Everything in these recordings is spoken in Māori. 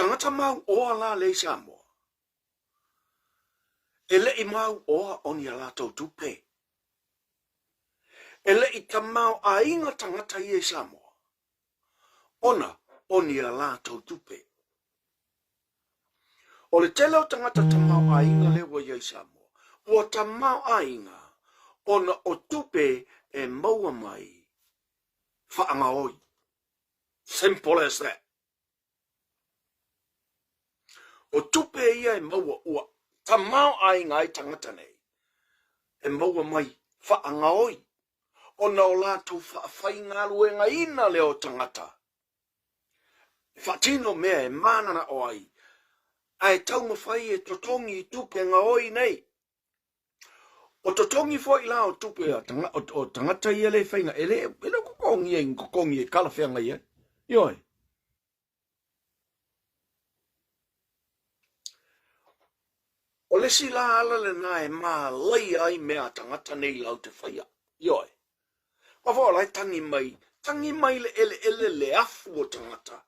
tangata mau o la le samo. Ele I mau o oni ala tau tupe. Ele I tamau a inga tangata I e samo. Ona oni ala tau tupe. O le tele o tangata tamau a inga le wa ye samo. O tamau a inga. Ona o tupe e maua mai. Whaanga oi. Simple as that. O tupe ia e maua ua. Tamau a inga I tangata nei. E maua mai. Whaanga oi. Ona o lātou whainga luenga ina leo tangata. Whatino mea e mānana o ai. Ai tau mawhai e totongi I tupe ngā oi nei. O totongi fo I la o tupe o tangata I ele whainga. Ele kukongi e kalawhianga ia. Ioi. O lesi la ala le nā e mā lei ai mea tangata nei lau te whaia. Ioi. Pawha lai tangi mai le ele le afu o tangata.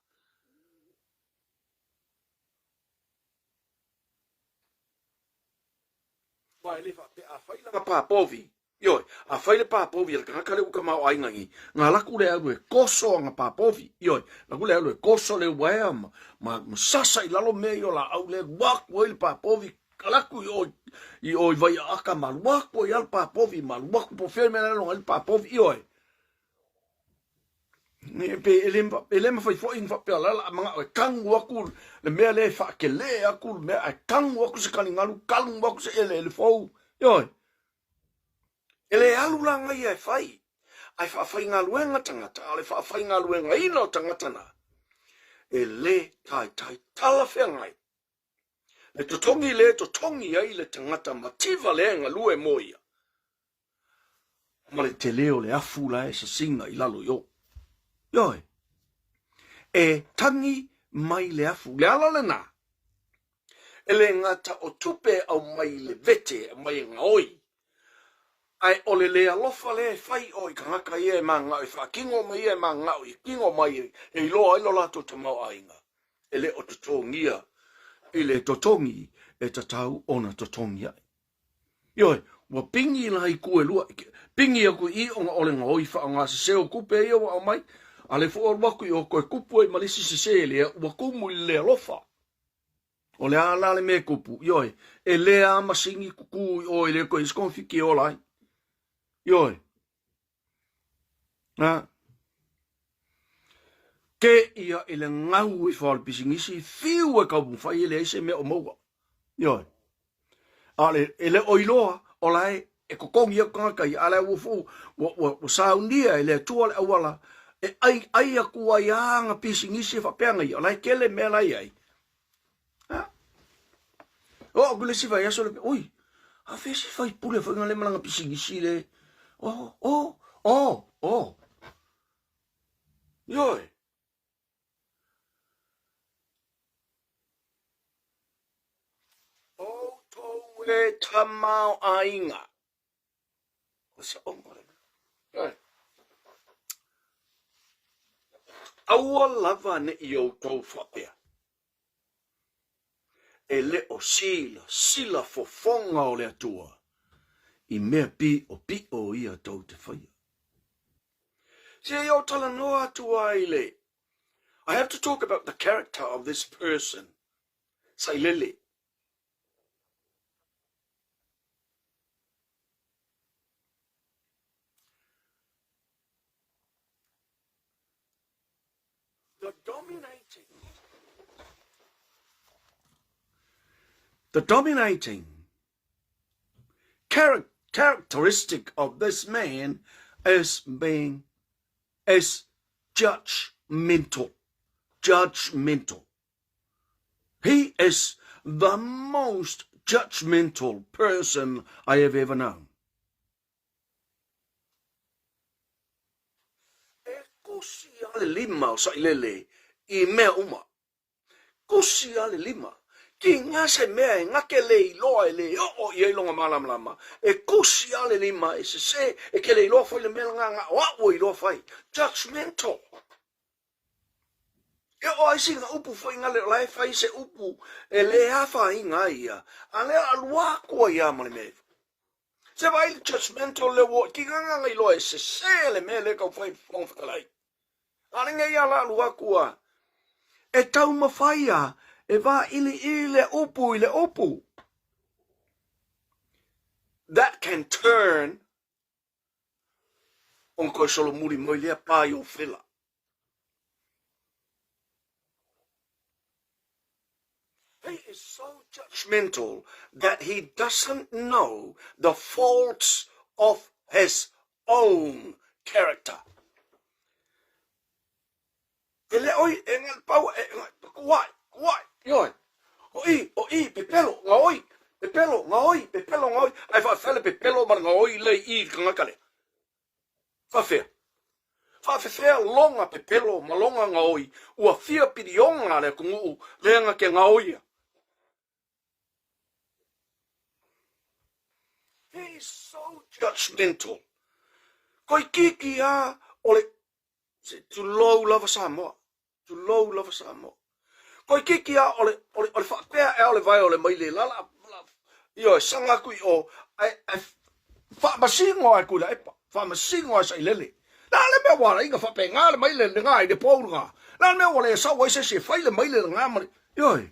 Wai le a whaila ka pāpovi. Ioi, a whaile pāpovi ala ka le uka mau aingangi. Ngā laku le alu e koso ngā pāpovi. Ioi, laku le alu e koso le wea ma sasa I lalo mea I o la au le waku le pāpovi. Kalaku I oi vai aka maluaku I al pāpovi. Maluaku po whea mea longa le pāpovi. Ioi. Ele ma fai fo in fa pe ala manga o kangu aku le mea le fa ke le aku le mea kangu aku se kalingalu kangu aku se ele fo yo ele alu la ngai ai fai fai ngaluenga tangata ale fai ngaluenga ino tangata na ele tai tala fe ngai le totongi ai le tangata mativa le ngalue moia ma le te leo le afu la e se singa I lalo yo Yoi. E tangi mai le afu. Le ala le nā. E le ngata o tupe au mai le vete, mai ngā oi. Ai ole le alofa le fai oi ka ngaka I e mā ngau. E whakingo mai e mā ngau. I kingo mai e iloa ilo lato te mau ainga. E le o totongia. I le totongi e tatau ona totongia. Yoi. Wa pingi la I kue lua. Pingi aku I o ngā ole ngā oi wha ngā se seo kupe ia wa au mai. Ale fo or waku I o koe kupu e malisi se lea ua kumu I le alofa. O le ala le me kupu. Ioi. E lea masingi kuku o le koe iskonfiki o lai. Ioi. Ke ia I le ngau I whaal pisingisi fiu e kau mwhai le ese me o maua. Ioi. Ale ele oiloa o lai e kokongi a kangakai ale ufu wa saundia ele tua le awala. E ai aku ai anga pisingisi fa penga I lai kele me lai ai. O gule si vai aso le oi. A fesi fai pule fa ngale malanga pisingisi le. Oh. Yoi. O to e tamau ainga. O se ongore. Yoi. Aua lava ne I o tau whapea. E le o sila fofonga o le atua. I mea pi o ia tau te whaia. Se o tala noa atua I le. I have to talk about the character of this person. Sai lele. The dominating characteristic of this man is being judgmental. He is the most judgmental person I have ever known. Kusi ale lima o sai lele I mea uma. Kusi ale lima. Ki ngase mea e ngake le iloa e le o I eilonga malamlama. E kusi ale lima e se e ke le iloa fai le mea nganga o iloa fai. Judgmental. E o ai singa upu foi ngale lai fai se upu e le hafa inga ia. A le alua kua ia male me. Se vai judgmental le wo ki nganga ngai loe se le me le ka fai fong fatalai. A le ngai ala alua kua. E tau mawhaia e va ili le upu. That can turn on ko solo muri moi lea pai o fila. He is so judgmental that he doesn't know the faults of his own character. Ele oi engal pau kuai yoi. O i pepelo ngoi pepelo ngoi ai fa fele pepelo mar ngoi le I ngakale. Fa fe longa pepelo malonga ngoi ua fia pirionga le kungu lenga ke ngoi. He is so judgmental. Koi kiki a ole to low love Samoa. To low love Samoa. Koi kiki a ole fa pea e ole vai ole mai le lala. Yo sanga kui o ai fa masingo ai kula epa. Fa masingo ai sai lele. La le me wala inga fa pe ngale mai le ngai de pounga. La me wala sa wai se fai le mai le ngama. Yo.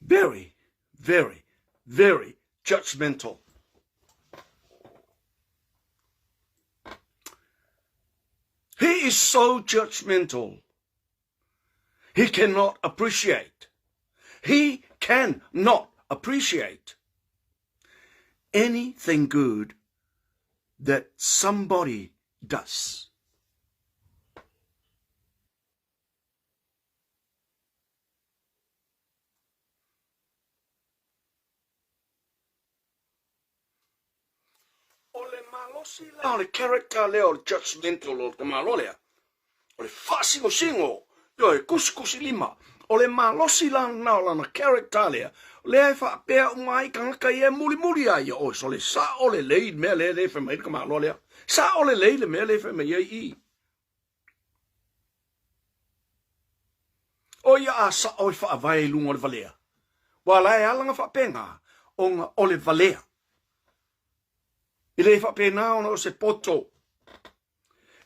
Very, very, very judgmental. He is so judgmental. He cannot appreciate. He cannot appreciate anything good that somebody does. Ole malosi la ole character le ole judgmental ole malolea. Ole fasingo singo. Yo kusi lima. Ole malosi la na ole na character le. Le fa pe mai kan ka ye muli ai o so le sa ole le me le fe mai ka malolea. Sa ole le me le fe me ye I. O ya sa o fa vai lungo le valea. Wala e alanga fa penga onga ole valea. Ile fa pena ono se poto.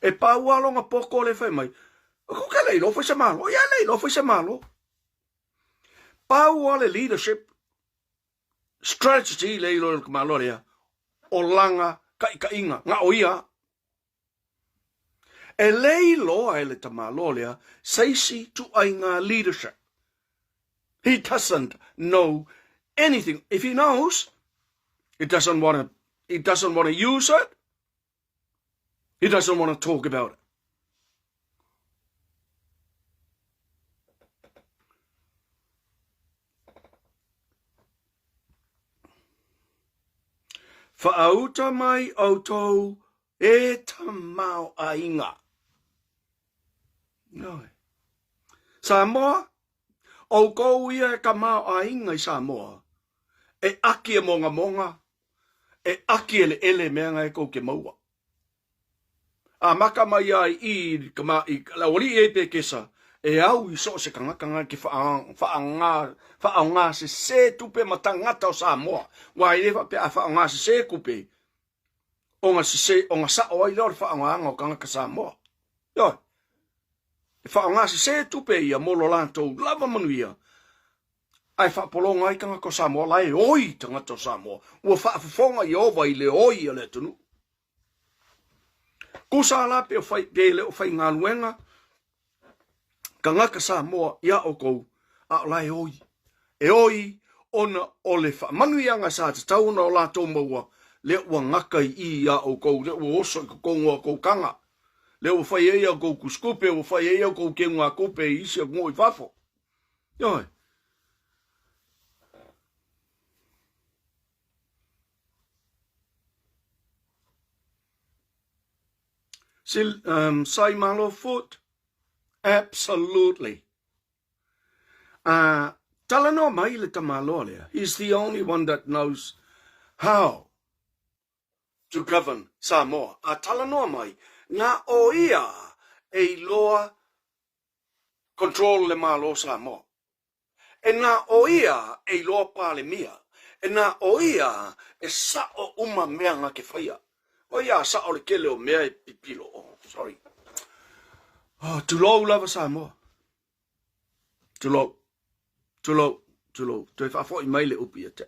E pa walonga poko le fai mai. Ko ka le lo foi se malo. Ya le lo foi se malo. Pa wale leadership strategy le lo malo le. O langa ka inga nga oia. E le lo ai le tamalo le seisi tu ainga leadership. He doesn't know anything. If he knows, he doesn't want to use it. He doesn't want to talk about it. Whaauta mai autou e tamau ainga. No. Samoa, o kou ia ka mau ainga I Samoa. E aki e monga. E aki ele mea ngai kou ke maua. A maka mai ai I ka mai la wali e pe kesa. E au I so se kanga ki whaanga se tupe matangata o Samoa. Wai lewa pe a whaanga se kupe. Onga sa o ai lor whaanga o kanga ka Samoa. Yo. E whaanga se tupe ia molo lantou lava manuia. Ai whapolonga ai kanga ko Samoa lai oi tangata o Samoa. Ua whaafafonga I ova I le oi a le tunu. Kusa la pe o fai pe le o fai ngā luenga. Ka ngaka Samoa ia o kou a lai oi. E oi ona o le whaamanuianga sa te tauna o la tō maua. Le ua ngaka I ia o kou. Le ua oso I kongoa kou kanga. Le ua whai eia kou kuskupe. Ua whai eia kou ke ngā kupe I isi a ngoi whafo. Ioi. Sai malo foot? Absolutely. Talano mai le tamalo lea. He's the only one that knows how to govern Samoa. Talano mai. Nga o ia e loa control le malo Samoa. E nā o ia e loa pāle mia. E nā o ia e sao uma mea ngā ke whaia. O ia sao le kele o mea e pipilo. Oh, sorry. Oh, too low lava Samoa. Too low. Too low. Too low. Tui whafo I mai le upi a te.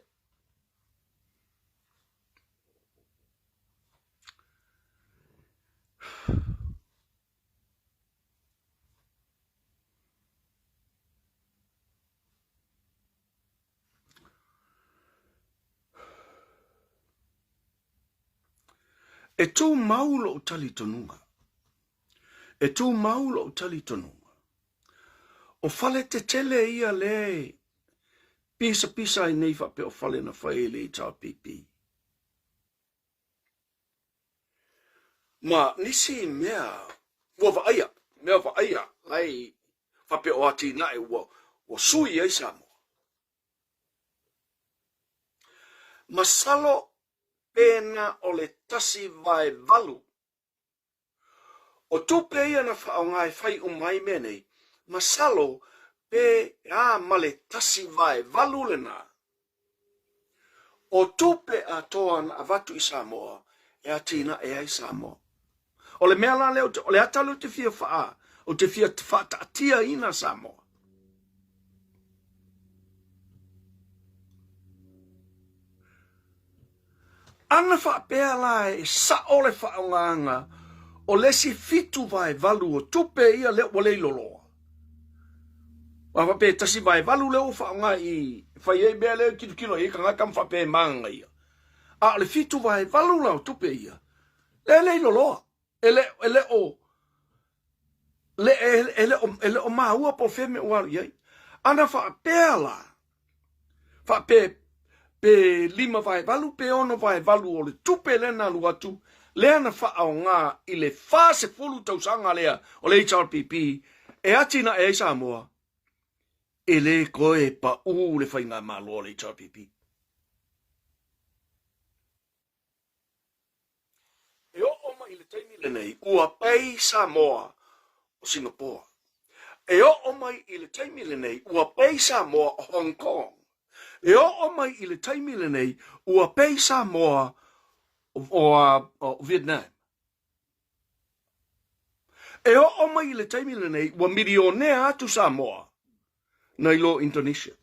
E tū maulo o tali tonunga. E tū maulo o tali tonunga. O fale te tele ia le. Pisa I nei whape o fale na whae le I tā pipi. Ma nisi mea. Ua vaia. Mea vaia. Ai whape o ati nae ua sui ai Samoa. Masalo pena o le tasi vai valu. O tupe ia na whao ngai whai umai menei, masalo pe ma le tasi vai valu lena. O tupe a toa na avatu I Samoa, e atina e ai Samoa. O le mea la leo, o le atalu te fia whaa, o te fia wha taatia ina Samoa. Ana wha pēr lai e sa ole wha o nganga o lesi fitu vai valu o tupe ia leo wale loloa. Wa pē tasi vai valu leo wha o ngā I whai e bea leo kilo I ka ngakam wha pē manga ia. A le fitu vai valu lao tupe ia. Le loloa. Ele o maua po feme uari ai. Ana wha pēr la. Wha pē pe lima vai valu, pe ono vai valu o le tupe lena luatu, lea na wha o ngā I le whase fulu tausanga lea o le HRPP, e atina e Samoa, e le koe pa le whainga malo o le HRPP. E o mai le taimi le nei, ua pei Samoa o Singapore. E o mai I le taimi le nei, ua pei Samoa o Hong Kong. E o mai I le taimi le nei, ua pei Samoa o Vietnam. E o mai I le taimi le nei, ua milionea atu Samoa na ilo Indonesia.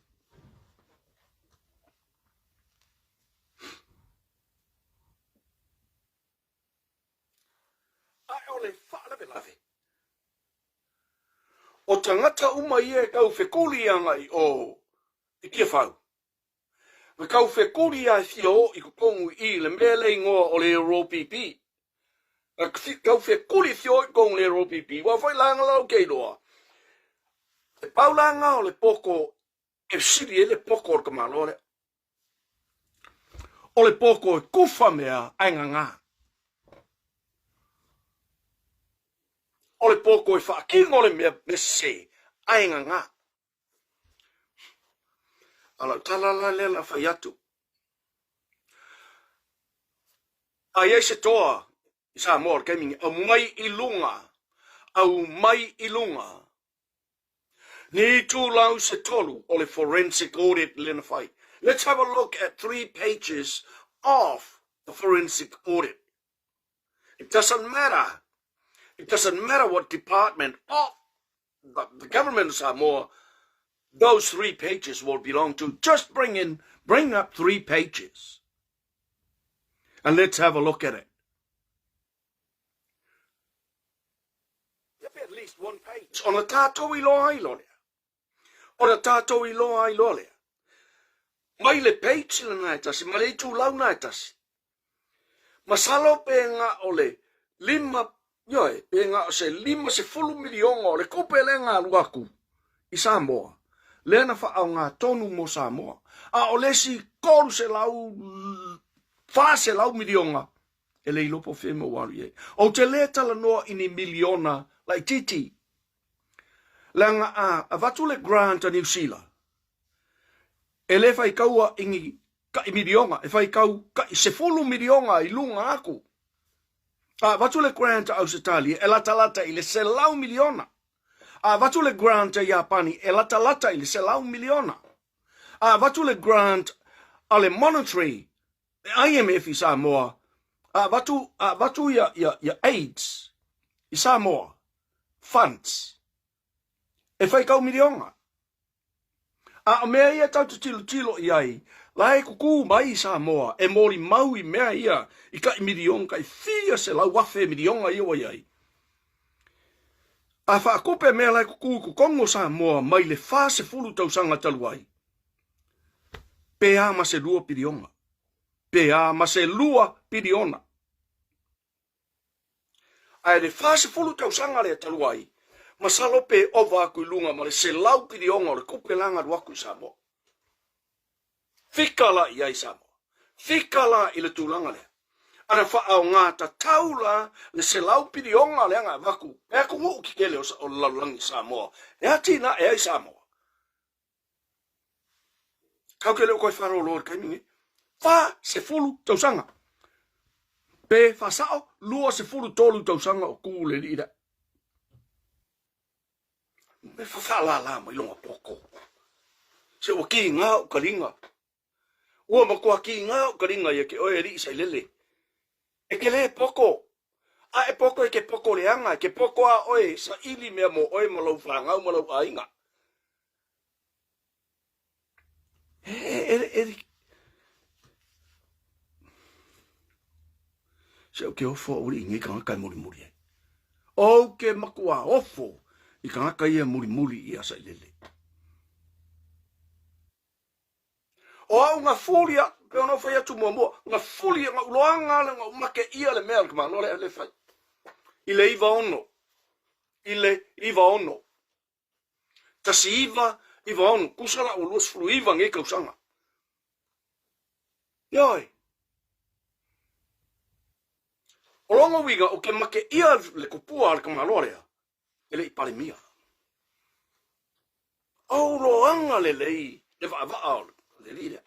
Ai o le whaalawe lawe. O tangata umai e kau whekuli angai o I kia whau. Me kau whekuri a Faleo'o I kukongu I le mele ingoa o le ROPP. Kau whekuri Faleo'o I kongu le ROPP. Wa whai langa lau kei loa. E pau langa o le poko, e siri e le poko o kamalore. O le poko e kufa mea ainga ngā. O le poko e whaakingo le mea me se ainga ngā. Ala talala le la whai atu. Ai e se toa I Samoa keimingi au mai I lunga. Au mai I lunga. Ni tū lau se tolu o le forensic audit lena whai. Let's have a look at 3 pages of the forensic audit. It doesn't matter. It doesn't matter what department of the government of Samoa those 3 pages will belong to. Just bring up 3 pages. And let's have a look at it. At least 1 page. On a tātou I loa I lolea. On a tātou I loa I lolea. Mai le page le nai tasi, ma le tū lau nai tasi. Masalo pe ngā o le 5, yoe, pe ngā o se 5 se fulu milionga o le kope le ngā luaku I Samoa. Lena wha au ngā tonu mo Samoa. A o lesi koru se lau, wha se lau milionga. E le ilopo whema wari e. O te le tala noa ini miliona, lai titi. Langa a watu le grant a New Zealand. E le whai kaua ingi ka I milionga. E whai kau ka I se fulu milionga I lunga aku. Watu le grant Australia, e lata ile selau miliona. Watu le grant Japani, e lata ile selau miliona. Watu le grant ale monetary, IMF i Samoa. Watu ya AIDS i Samoa. Funds. E fai kau miliona. Mea ia tau tilo iai. Lai kuku mai Samoa. E mori maui mea ia. I kai milion kai fia se lau wafe milionga iwa iai. Whaakope mea lai kuku ku Kongo Samoa mai le fase fulu tausanga taluai. Pea ma se lua pirionga. Pea ma se lua piriona. Ai le fase fulu tausanga le taluai. Masalo pe ova aku lunga ma le se lau pirionga o le kupe langa ruaku Samoa. Fikala iai Samoa. Fikala i le tūlanga lea. Ana whaau ngā ta taula le se lau pirionga lea ngā waku. Ea kungu ki kele o laulangi Samoa. Ea tina ea i Samoa. Kau kele o koe wharo lor kaimingi. Wha se fulu tausanga. Pe whasao lua se fulu tolu tausanga o kūle li ida. Me whawhala mai longa poko. Se o ki ngā o karinga. Ua makua ki ngā o karinga ia ke oe ri sai lele. E ke le poko. E poko e ke poko leanga. Ke poko a oe sa ili mea mo oe malau whangau malau ainga. Se o ke ofo uri ingi ka ngakai muri muri ai. O ke makua ofo i ka ngakai ia muri muri ia sai lele. O au ngā fulia, pe ono whai atu mua, ngā fulia, ngā uloanga, ngā umake ia le mea, kama anore le whai. I le iwa ono. I le iwa ono. Tasi iwa ono. Kusala o luas fulu iwa nge kausanga. Ioi. O longa wiga, o ke make ia le kupua ale kama alorea. Ele i pare mia. O loanga le lei, le vaa le lida.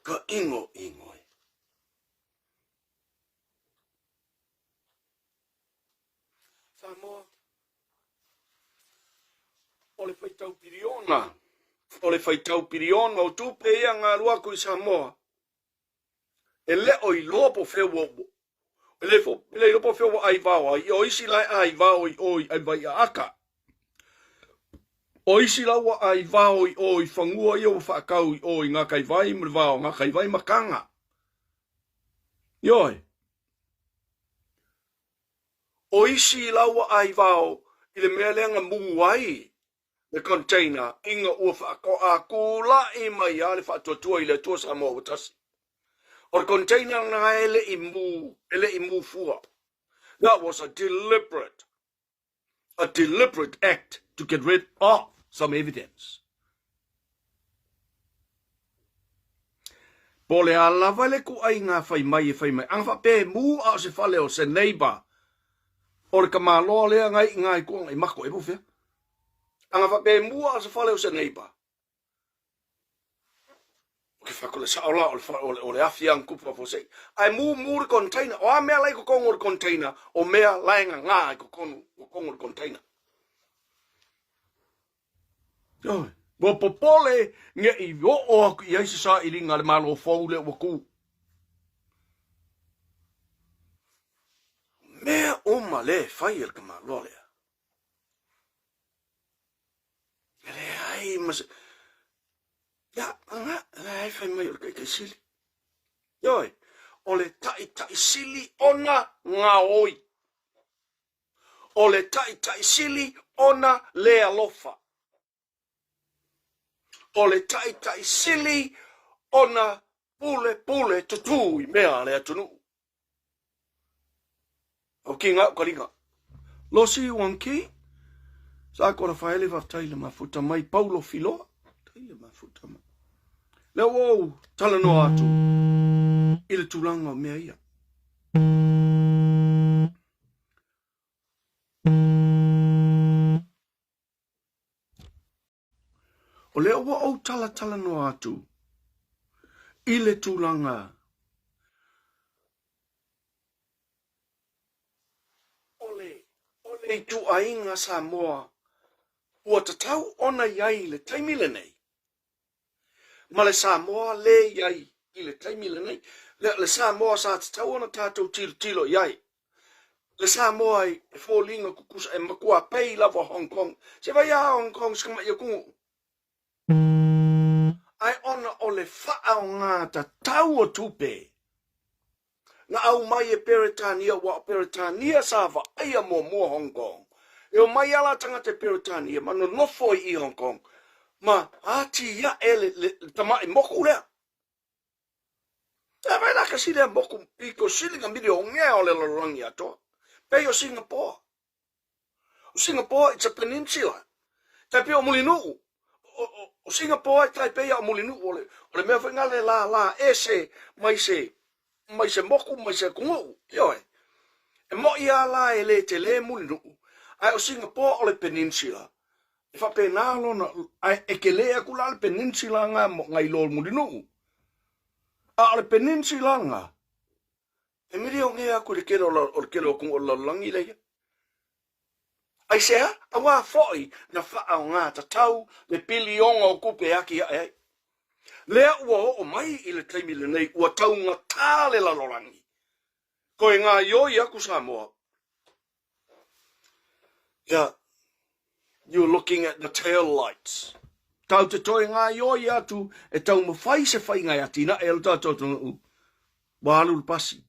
Ka ingo. Samoa. Ole whaitau piriona. O le whaitau piriona o tupe ia ngā ruaku i Samoa. E leo i lopo whewa. E le lopo whewa ai vawa. I o isi lai ai vawa i oi ai vai a aka. O isi laua ai vawa i oi whangua i o whaakau i oi ngā kai vai mre vawa, ngā kai vai makanga. Ioi. O isi laua ai vawa i le mea leanga muai. Le container, inga ua whaako a kula i mai a le whaatotua i le tua Samoa watasi. O le container nga ele i mu fua. That was a deliberate act to get rid of some evidence. Pole a lava le ku ai ngā whai mai. Ang whape mu a se Faleo'o se neighbor. O le kamaloa lea ngai kuang i mako e bufea. Anga whape mua a se Faleo'o se neighbor. Ke whakole sa ola o le awhi ang kupa po sei. Ai mu le container. O a mea lai ko kongo le container. O mea lai ngā ko kongo le container. Yoi. Wa popole nge i o aku i aise sa i ringa le malo fau le waku. Mea oma le whai el ka malo lea. Le ai mas ya anga ai fai mai o kai sili. Yoi. O le tai sili ona ngā oi. O le tai sili ona le alofa. O le tai sili ona pule tutu i mea le atunu. O ki ngā karinga. Losi wanki. Sa kora whaele wa taile mafuta mai Paulo Filoa. Taile mafuta mai. Leo wau tala no atu. I le tūlanga o mea ia. O lea ua au tala no atu. I le tūlanga. Ole i tu ainga sa moa. Ua tatau ona iai le taimile nei. Ma le sa moa le iai i le taimile nei. Le sa moa sa tatau ona tātou tilo iai. Le sa moa i fōlinga kukusa e makua pei lava Hong Kong. Se vai a Hong Kong skama ia kungu. Ai ona o le whaao ngā tatau o tupe. Na au mai e Peretania wa Peretania sava aia mo Hong Kong. E o mai ala tanga te Peretania ma no nofo i Hong Kong. Ma ati ya ele le tama i moku lea. E vai laka si lea moku piko silinga miri o ngea o le lorangi atoa. Pei o Singapore. O Singapore it's a peninsula. Tai pe o Mulinuu. O Singapore tai pe o Mulinuu o le mea whaingale la ese mai se moku, mai se kungu, ioi. E mo ia la e le te le Mulinuu. Ai o Singapore o le peninsula. E whape nālo na, ai e ke lea kula le peninsula ngā ngai lo Mulinuu. A le peninsula ngā. E miri o ngea ku le kero o kungu o langi leia. Ai sea, a wā foi na whaao ngā tatau le pilionga o kupe aki ai. Lea ua o mai i le taimile nei ua taunga tāle la lorangi. Ko e ngā ioi aku Samoa. Yeah, you're looking at the tail lights. Tau te toi ngā ioi atu e tau mawhai se whai ngai atina e lo tātou tonu. Wālu pasi.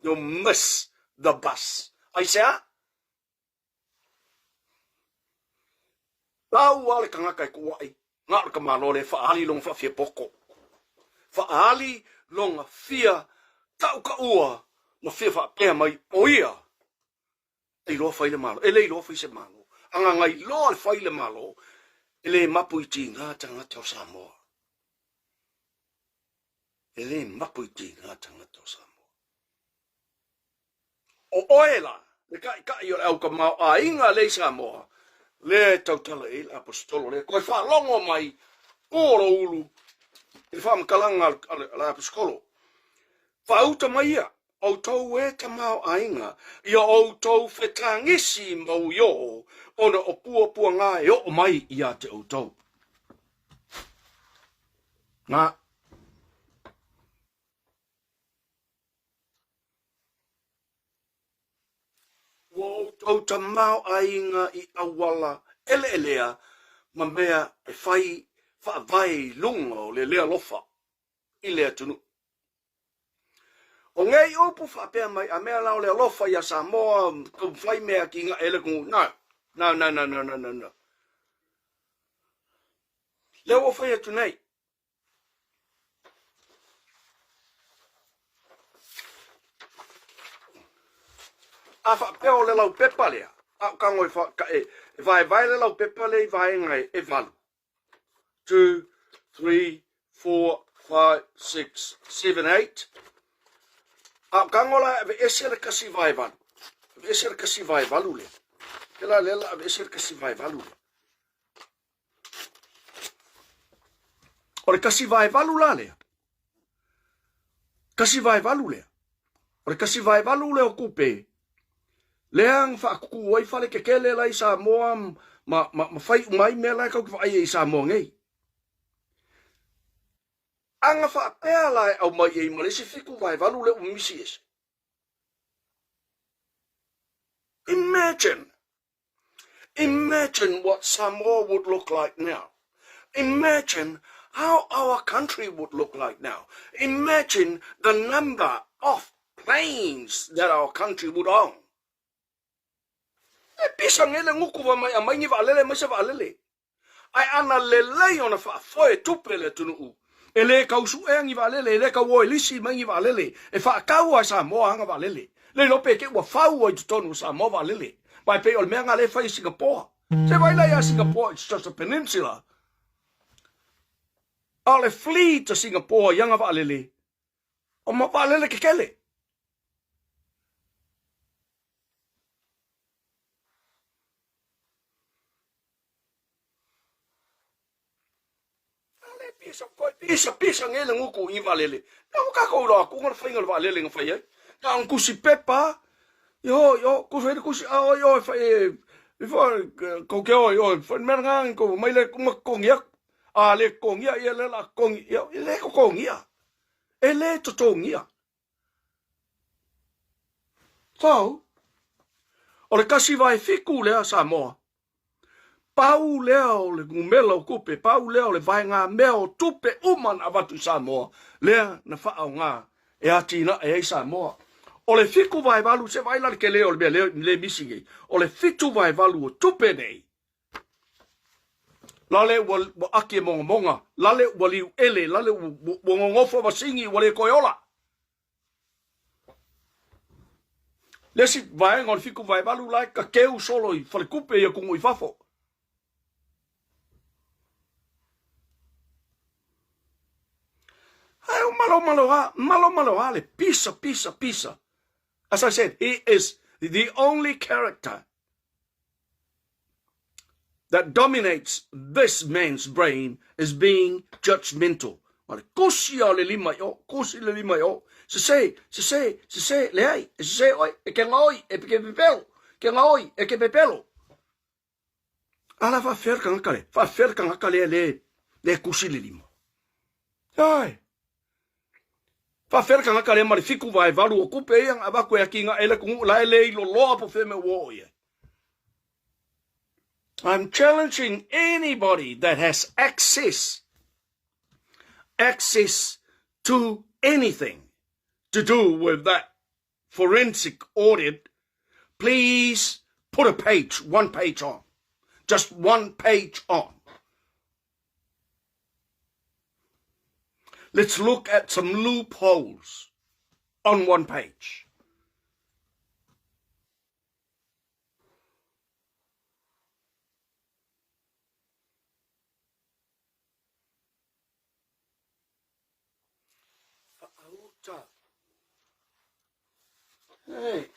You'll miss the bus. Ai sea? Tau wale kangakai kuwai. Ngā raka mālore whaali longa whawhia poko. Whaali longa whia tau ka ua na whia whapea mai o ia. E loa whaile malo. E le loa whaise malo. Anga ngai loa whaile malo. E le mapu i ti ngā tangata o Samoa. E le mapu i ti ngā tangata o Samoa. O oela. Le kai o le au ka mau a inga le Samoa. Le tautala e le apostolo le koe whalongo mai koro ulu e whamkalanga le apostolo whauta mai ia au tau e tamau ainga ia au tau whetangisi mau yo ona o pua ngā e o mai ia te au tau ngā o tau tamau ainga i awala elea ma mea e whai lunga o le lea lofa i lea tunu. O ngei upu whapea mai a mea lao lea lofa i a Samoa kau whai mea ki ngā ele kungu. No. Lea o whai atu nei. A whapea o le lau pepa lea. A kango e vai le lau pepa le i vai ngai e valu. 2, 3, 4, 5, 6, 7, 8. A kango la e ese le kasi vai valu. Ese le kasi vai valu le. Kela le la ese le kasi vai valu le. O le kasi vai valu la le. Kasi vai valu le. O le kasi vai valu le o kupe. Leang whaakuku wai whale ke kele lai Samoa ma whai umai mea lai kau ki whai e Samoa ngei. Anga whaapea lai au mai e malesi whiku vai walu le umisi ese. Imagine what Samoa would look like now. Imagine how our country would look like now. Imagine the number of planes that our country would own. E pisa ngele nguku wa mai a mai ngi waalele mai se waalele. Ai ana lelei ona whaafoe tupe le tunu u. E le kausu e ngi waalele, e le kau e lisi mai ngi waalele. E whaakau a Samoa hanga waalele. Le lope ke ua whau o i tutonu Samoa waalele. Mai pe o le mea ngā le whai Singapore. Se vai lai a Singapore, it's just a peninsula. A le flee to Singapore yanga waalele. O mapalele ke kele. Pisa ngele nguku invalele. Na ukako lo aku ngal faingal valele ngfaye. Ta un kusi pepa. Yo, kusi yo fa before ko ke yo fa merang ko maile kong ya. Ale kong ya ele la kong ya ele ko kong ya. Ele to tong ya. So, ole kasi vai fiku le Samoa. Pau leo le ngumela kupe, pau leo le vai ngā mea o tupe uman avatu Samoa. Lea na whao ngā e atina e Samoa. O le fiku vai valu se vai lari ke leo le misingi. O le fitu vai valu o tupe nei. Lale wa ake monga monga. Lale wa liu ele. Lale wa ngofo masingi wa le koiola. Lesi vai ngol fiku vai valu lai ka keu solo i whale kupe i a kungu i whafo. Malo, pisa. As I said, he is the only character that dominates this man's brain is being judgmental. Kusi le lima yo. Se se, le ai, se se oi, e ke ngoi, e ke pepelo, ke ngoi, e ke pepelo. Ala fa fer kangakale le kusi le lima. Ai. Fa fer kanga kale mari fiku vai valu o kupe yang abako ya kinga ele kungu la ele lo loa po feme wo ye. I'm challenging anybody that has access to anything to do with that forensic audit. Please put one page on. Just one page on. Let's look at some loopholes on one page. Hey,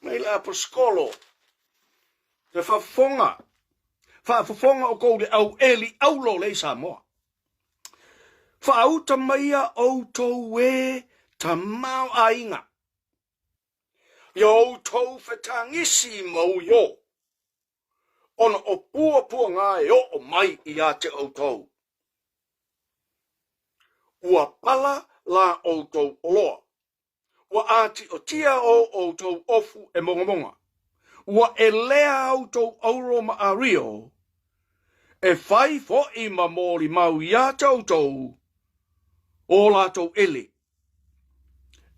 may la skolo. Te fafonga o kode au eli aulo le Samoa. Fa'auta maia o tau e ta mau ainga. Yo tau whetangisi mau yo. Ona o pua ngā e o mai I a te o tau. Ua pala la o tau oloa. Ua ati o tia o tau ofu e monga. Ua e lea o tau auro ma a rio. E whai fo I ma mori mau I a tau tau. O lato ele.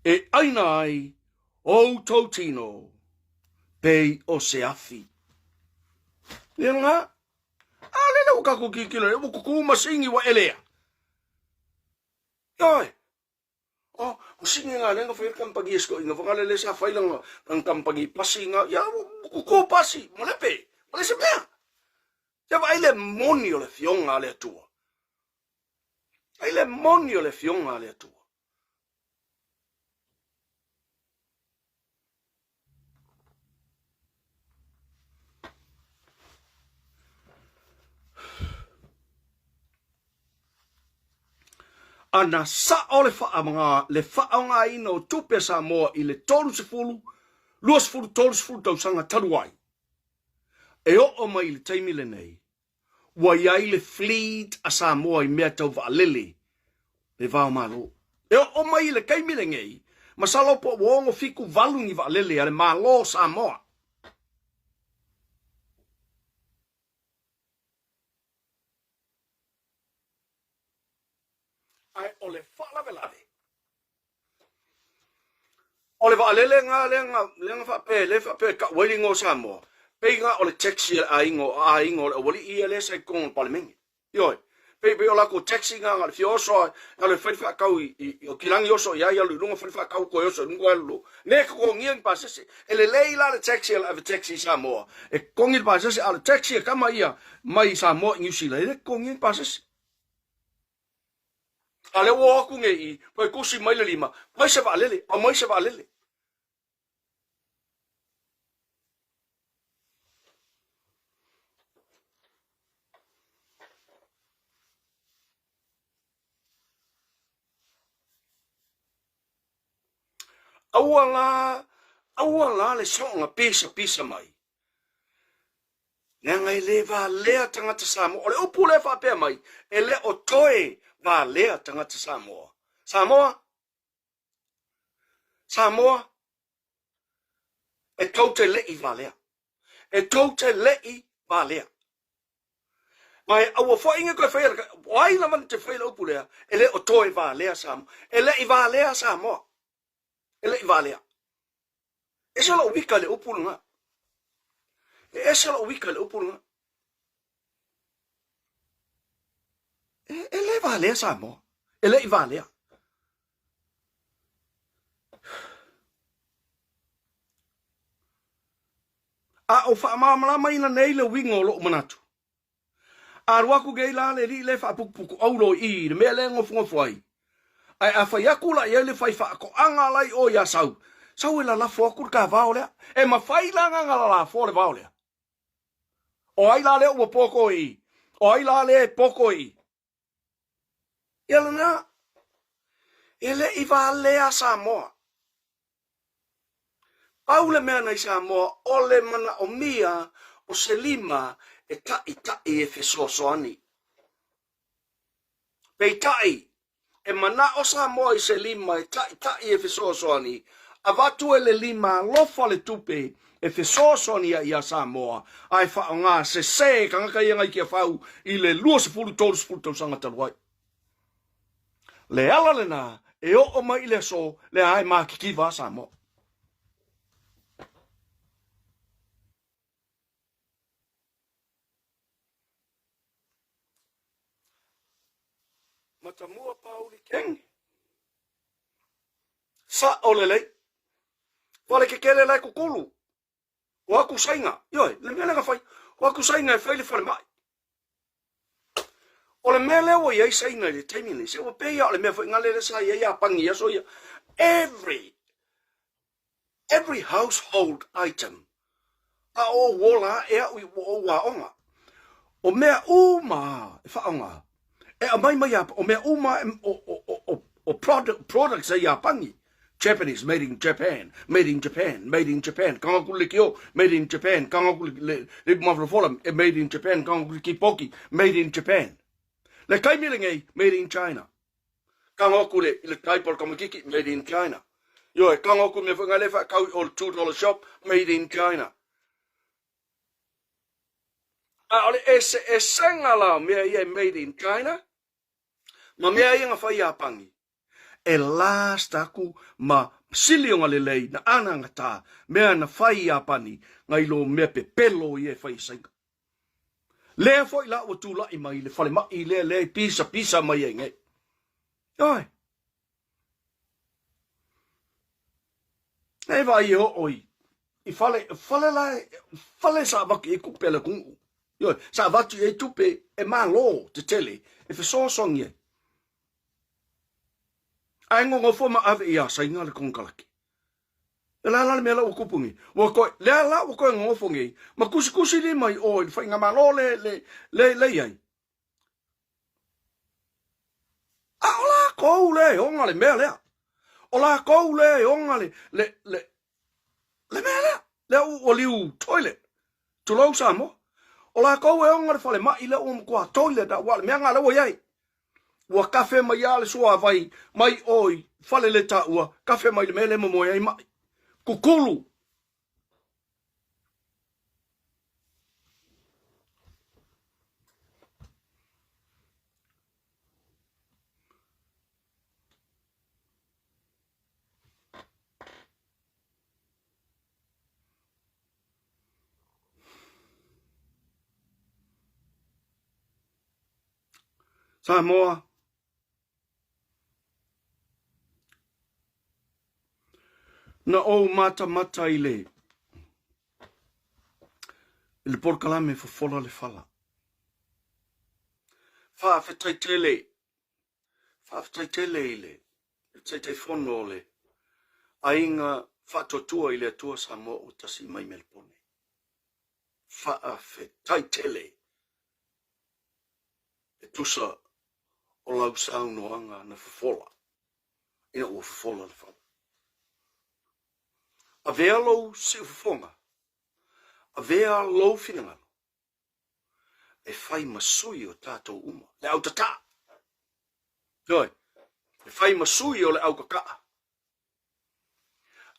E aina ai o tau tino. Pei o se afi. Lenga. Lele o kako kikilo. E kuku masingi wa elea. Yoi. O singi nga lenga whair kampagi esko. Inga whangalele sa whailanga. Ang kampagi pasi nga. Ya kuku pasi. Malepe. Malese mea. Ya waile moni o le fionga le tua. Ele monio le fionga le tua. Ana sa o le whaanga ino tupe Samoa I le tolu se fulu, luas fulu tolu se fulu tau sanga taruai. E o mai le taimile nei. Wa iai le fleet a Samoa I mea tau waalele. Le vau malo. E o mai le kaimile ngei. Masalo po wongo fiku valungi waalele ale malo Samoa. Ai ole fala velade. Ole waalele nga lenga fa pe ka welingo Samoa. Pega o le taxi aingo le wali ile sai kon parliament. Yoi. Pe ola ko taxi nga le fioso le fa kau I o kilangi oso ya lunga fa kau ko oso lunga lu. Ne ko ngien pasese ele leila le taxi Samoa. E kongil pasese al taxi kama ia mai Samoa New Zealand. Le kongil pasese. Ale wo aku nge I, pa kusi mai le lima, mai se va lele, o mai se va lele. Awanga le songa pisa mai. Nga le va lea tangata Samoa, ole upu le fa pe mai, ele o toe va lea tangata Samoa. Samoa, e tote le I va lea. E tote le I va lea. Mai awa fo inga koe whaia, wai na man te whaia upu lea, ele o toe va lea Samoa. Ele I va lea Samoa. Ele I va lea. E sala o wika le upu nga. E sala o wika le upu nga. Ele va lea Samoa. Ele I va lea. A o wha maamala mai na nei le wingo lo manatu. A ruaku gei la le ri le wha puku aulo I, le mea le ngofu ai. Ai a whai aku la ia le whai wha ko anga lai o ia sau. Sau e la la fōkur ka vao lea. E ma whai la nganga la fō le vao lea. O ai la le ua poko I. O ai la le poko I. Ia lana. Ele I va lea Samoa. Au le mea nei Samoa, o le mana o mia, o se lima, e tai e fesosoani. Pei tai, e mana o Samoa I se lima, e tai e fesosoani. A watu e le lima, lofa le tupe, e fesosoani ia Samoa. Ai wha o ngā se kangaka ia ngai kia whau, I le lua se fulu tolu sanga taluai. Le ala le nā, e o mai le so, le ai mā kikiwa Samoa. Matamua pauli kengi. Sa olelei. Wale ke kele lai kukulu. O aku sainga. Yoi, le mele ka fai. O aku sainga e whaile whale mai. O le mele o iei sainga le taimini. Se o peia o le mea whai ngale le sa ia pangi aso ia. Every household item. A o wola ea ui o waonga. O mea uma e whaonga. E a mai apa, o mea uma o products e Japangi. Japanese, made in Japan, made in Japan, made in Japan. Kangakuli kio, made in Japan. Kangakuli le mavrofolam, made in Japan. Kangakuli kipoki, made in Japan. Le kaimilinge, made in China. Kangakuli le kaipol kamakiki, made in China. Yo, kangakuli me whangalefa kau o $2 shop, made in China. Ale e sengala mea ia made in China. Ma mea ia ngā whai Japangi. E lasta aku ma silionga le lei na ananga tā mea na whai Japani ngai lo mea pe pelo I e whai senga. Lea whai la o tū lai mai le whale mai le pisa mai e ngai. Oi. E vai o oi. I whale sa waki e kupele kungu. Oi, sa watu e tupe e mā lo te tele e whesosongi e. Ai ngongo fo ma ave ia sainga le konkalaki. E la le mela o kupungi. Wa ko le la o ko ngongo fongi. Ma kusi ni mai o i fainga ma lo le ai. A ola ko le onga le mela. Ola ko le onga le mela. Le o liu toilet. Tu lo samo. Ola ko e onga le fale mai le o kwa toilet da wa me nga le o yai. Ua kafe mai ale sua vai, mai oi, fale le ta ua, kafe mai le mele momoe ai mai. Kukulu. Samoa. Na o mata I le. Le porkalame fo fola le fala. Fa fe tele. Whaftai te leile, te whono le, ainga whatotua i le atua Samoa o tasi mai Melpone. Whaafetai tele, e tusa o lau saunoanga na whafola, ina ua whafola le whala. A vea lou si ufonga, a vea lou finangalo, e whai masui o tātou uma, le au tata. Noi, e whai masui o le au kakaa.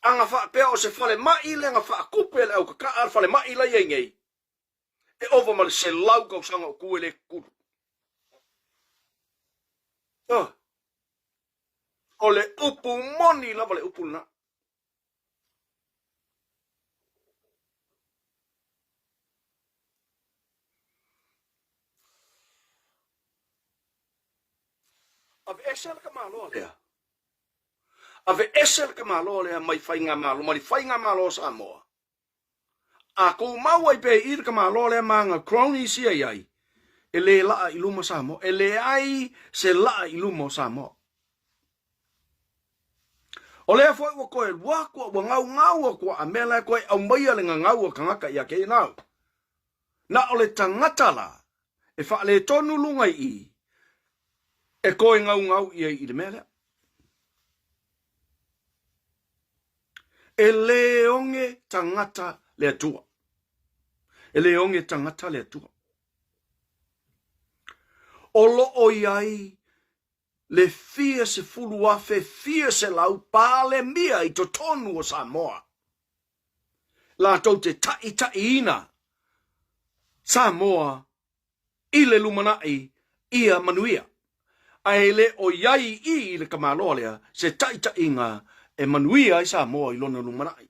Anga wha pea o se whale mai le anga wha kupe le au kakaa, al whale mai la iengei. E ova ma le se lau kau sanga o kue le kuru. O le upu moni lava le upu na. Ave esel ka malo lea. Ave esel ka malo lea mai whainga malo, mai whainga malo Samoa. A ko mau ai pe ir ka malo lea manga cronies ia iai. E le laa iluma Samoa. E le ai se laa iluma Samoa. O lea foi wa koe wakua wa ngau kwa amela koe au maia le ngau kangaka ia kei nau. Na ole tangatala e wha le tonu lungai i. E koe ngau ia i le mele. E leonge tangata le atua. E leonge tangata le atua. Olo o iai le fia se fulu afe, fia se lau pale mia i to tonu o Samoa. La tau te tai ina. Samoa i le lumanai ia manuia. Ai le o iai i le kamalolea se tai inga e manuia i Samoa i lona lumanai.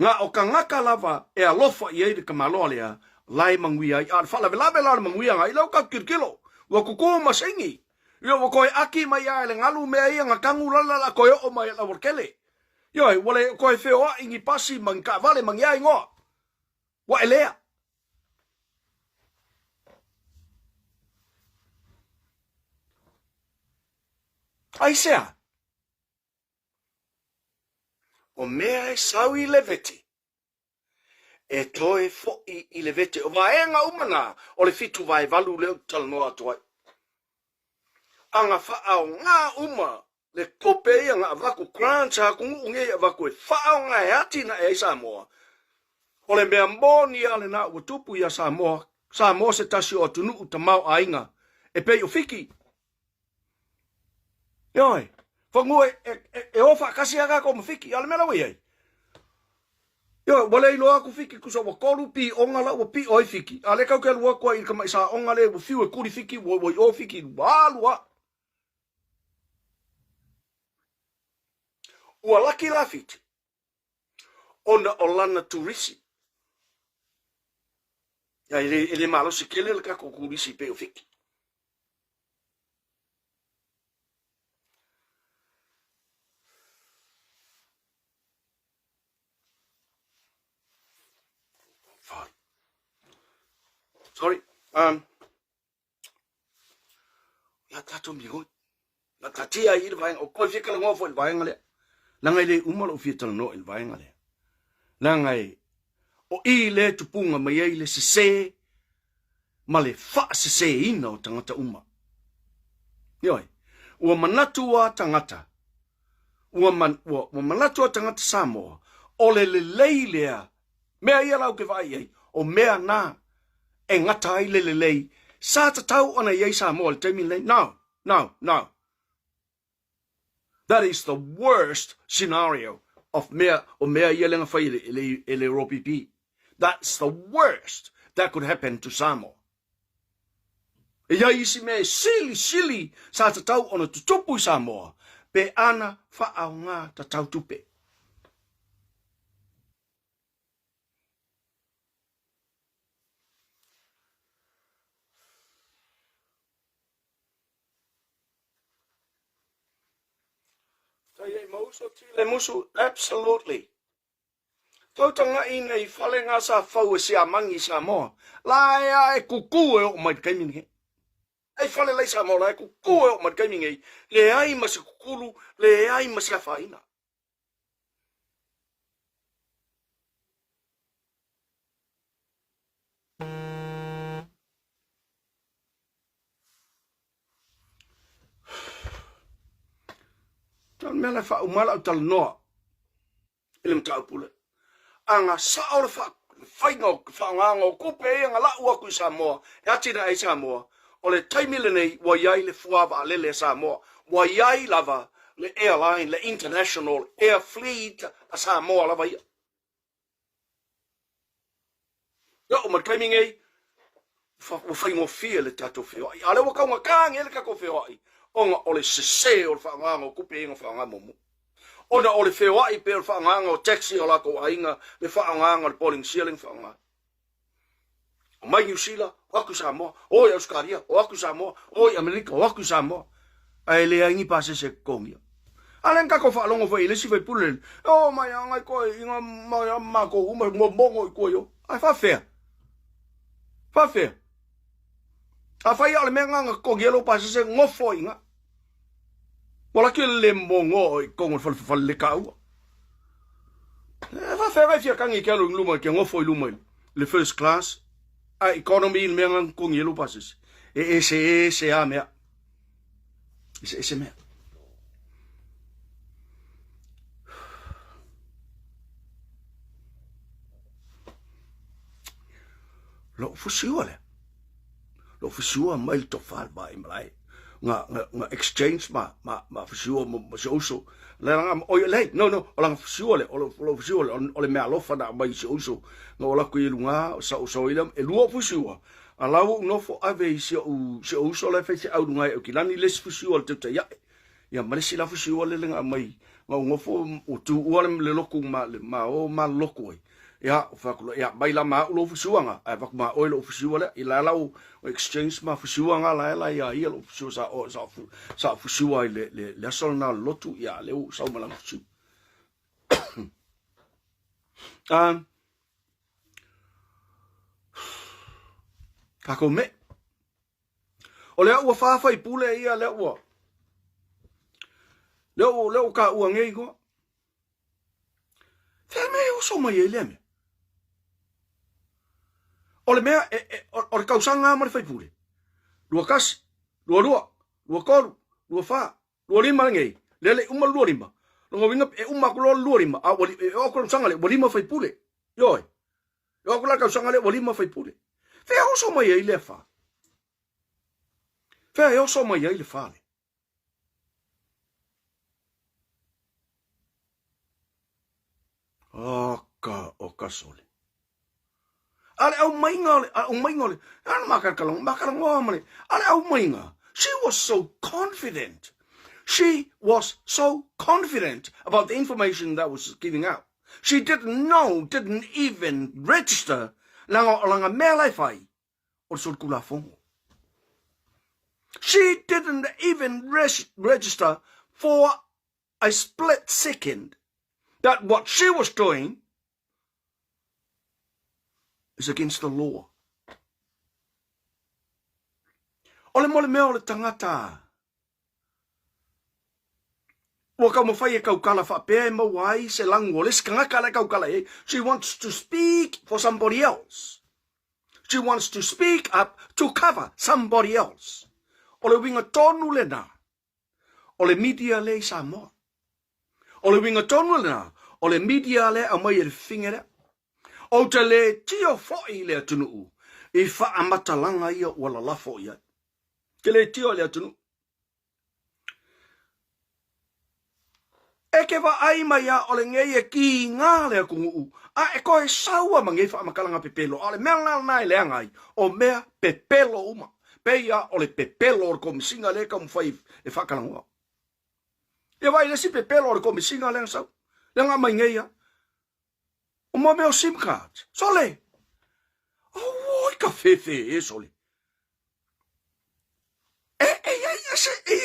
Nga o ka ngaka lava e alofa i le kamalolea lai manguia i ar fala velave la manguia nga i lau ka kirkilo. Wa kuku masengi. Yo wa koe aki mai ai le ngalu mea ia nga kangu la koe o mai la workele. Yo wale koe feo ingi pasi mangka vale mangia ingoa. Wa elea. Aisea. O mea e sau i leveti. E toe fo i leveti. O vaenga umana o le fitu vai valu leo talanoa atuai. Anga whaao ngā uma le kope ia ngā avaku krancha kungu unge avaku e whaao ngā e atina e Samoa. O le mea mboni ale nā ua tupu ia Samoa. Samoa se tasi o tunu utamau ainga. E pei o fiki. Ioi. Whangue e ofa kasi aga ko mawhiki. Ale mera wei ei. Ioi. Wale ilo aku fiki kusa wa koru pi ongala wa pi oi fiki. Ale kau ke lua kua ilka mai sa ongale wa fiu e kuri fiki wa o fiki. Walua. Ua laki lafiti. Ona o lana turisi. Ya ele malo se kele le kako kurisi pe o fiki. Sorry. Ya tato migo. Na tatia i le vai o ko fika le ngofo le vai ngale. Langa ile umalo o fita no il vai ngale. Langa o i le tupunga mai ai le se ma le fa se ina o tangata uma. Yoi. Ua manatua tangata. Ua manatua tangata Samoa. O le leilea. Mea ia lau ke vai ai. O mea na. E ngata ai le lei. Sa tatau ona iei Samoa le teimi lei. No. That is the worst scenario of mea ia lenga whai ele ropipi. That's the worst that could happen to Samoa. E ia isi mea sili sa tatau ona tutupu Samoa. Pe ana whaau ngā tatau tupe. Le musu, absolutely. Tautanga ina I whale ngā sa whau e sia mangi Samoa. La e kuku e o mai kaimini he. Ai fale lai sa mo lai ku ko o mat kai ngai le ai mas kulu le ai mas ka faina. Tal mela fa umala tal no. Ilm ta pule. Anga sa o fa faingo fa ngango ku pe nga la u ku sa mo. Ya tina ai sa mo. Ole taimile nei wa yai le fuava le sa mo. Wa yai lava le airline le international air fleet a sa mo lava ya. Ya o matiming ai fa faingo fie le tato fio. Ale wa ka nga ele ka ko fio ai. Onga ole se o fa ngango ku pe nga fa ngamo. Ona ole feo ai pe fa nganga o taxi o la ko ainga le fa nganga le polling ceiling fa nganga. O mai New Zealand o aku sa mo, o Australia o aku sa mo, o America o aku sa mo. Ai le aingi pase se kongia. Alen ka ko fa longo fa ile si fa pulen. O mai anga ko inga ma ko uma mbongo ko yo. Ai fa fair. Fa fair. A fa ya le menga ko gelo pase se ngofo inga. Wala ke le mongo I kongo fal le kau. Va faire fia kangi ke lo luma ke ngofo luma le first class a economy in menga kong yelo passes. Se a me. Se me. Lo fusiole. Lo fusua mai to fal bai mai. Nga exchange ma fusua mo so le nga o le no ola fusua le ole me alofa na mai so nga ola ku ilunga so ile e luo fusua ala no fo ave so le fe au nga o kilani les fusua te ya malisi la fusua le nga mai nga ngofo o tu ole le loku ma loko ya fakulo ya baila ma lo fusuanga ai vak ma oil ofusua le ila la o exchange ma fusuanga la ya ia lo fususa o sa fusua le solna lotu ya le o sa malang fusu kako me o le o fa fa ipule ia le o ka o ngei go fe me o so mai ele me ole mea o kausanga mo fai pure lua kas lua kolu lua fa lua lima ngei lele uma lua lima lo winga uma ko lua lima a wali o ko sanga le lima fai pure yo yo ko la kausanga le lima fai pure fe o so mai ele fa fe o so mai ele fa o ka sole ale au mainga ana makarkalong ale au mainga she was so confident about the information that was giving out. She didn't even register langa mele fai o sul kula fongo. She didn't even register for a split second that what she was doing is against the law. Ole mole mea ole tangata. Wa ka mo fai kau kala fa pe mo wai se lango le skanga kala kau kala e. She wants to speak for somebody else. She wants to speak up to cover somebody else. Ole winga tonu le na. Ole media le sa mo. Ole winga tonu le na. Ole media le a mai e fingere. O te le tio foi le atunu I fa amatalanga ia wala lafo ia. Ke le tio le atunu. E ke wa ai mai a ole ngei e ki ngā le kungu. A e koe saua ma ngei fa amakalanga pepelo. Ale mea ngā nai le angai. O mea pepelo uma. Peia ole pepelo or komisinga le ka mwhai e whakalangua. E wai le si pepelo or komisinga le ngau. Le ngā mai ngei a. O mo meo SIM card. Sole. O ka fefe sole.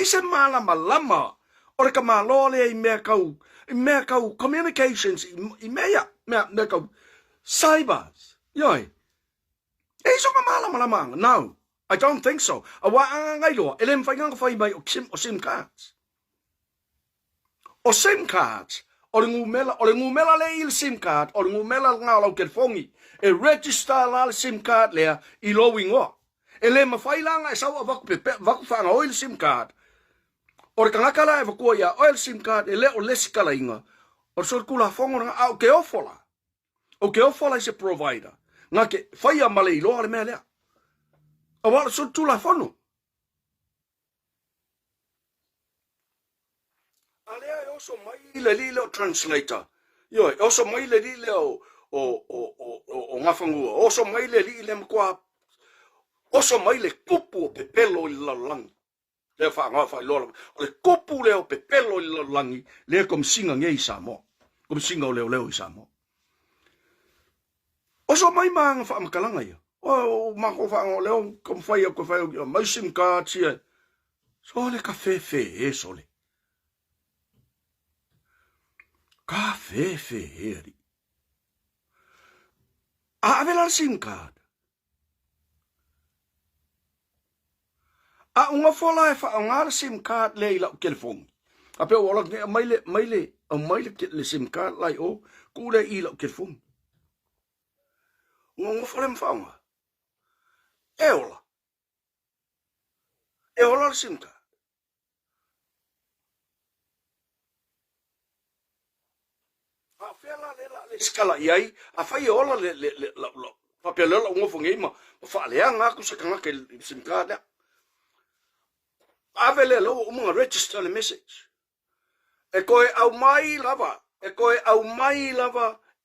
Se malama. Ore ka malole I mea kau communications I mea kau cybers. Yoi. So ka malama. Now, I don't think so. Awa ngai lo, elem fai ngang fai mai o SIM cards. O SIM cards. O le ngumela le il SIM card, o le ngumela ngā lau telefongi, e register la le SIM card lea I lo wingoa. Ele mawhai langa e sau a waku whanga o il SIM card. O le kangakala e wakua ia o il SIM card e leo lesi kala inga. O le sor kula whongo nga au ke ofola. O ke ofola I se provider. Nga ke whai a male I loa le mea lea. A wala sor tula whono. Alea e oso mai le li leo translator. Yo, e oso mai le li leo o ngawhangua. Oso mai le li le mkua. Oso mai le kupu o pepelo I lalangi. Le whaanga whai lola. O le kupu leo pepelo I lalangi. Le kom singa nge I Samoa. Kom singa o leo I Samoa. Oso mai maanga whaamakalanga ia. O mako whaanga o leo kom whai a ko whai o mai SIM card tia. So le ka fe e sole. Ka fe e ri. A avela SIM card. A unga fola e whaanga SIM card le ila o telefongi. A pe wala ke maile ke le SIM card lai o kule ila o telefongi. Unga fola e mwhaanga. E ola le SIM card. A whela le skala iai, a whai ola le papia lela unga fonga ima, whaalea ngā kusakanga ke SIM card lea. A vele lo umunga register le message. E koe au mai lava,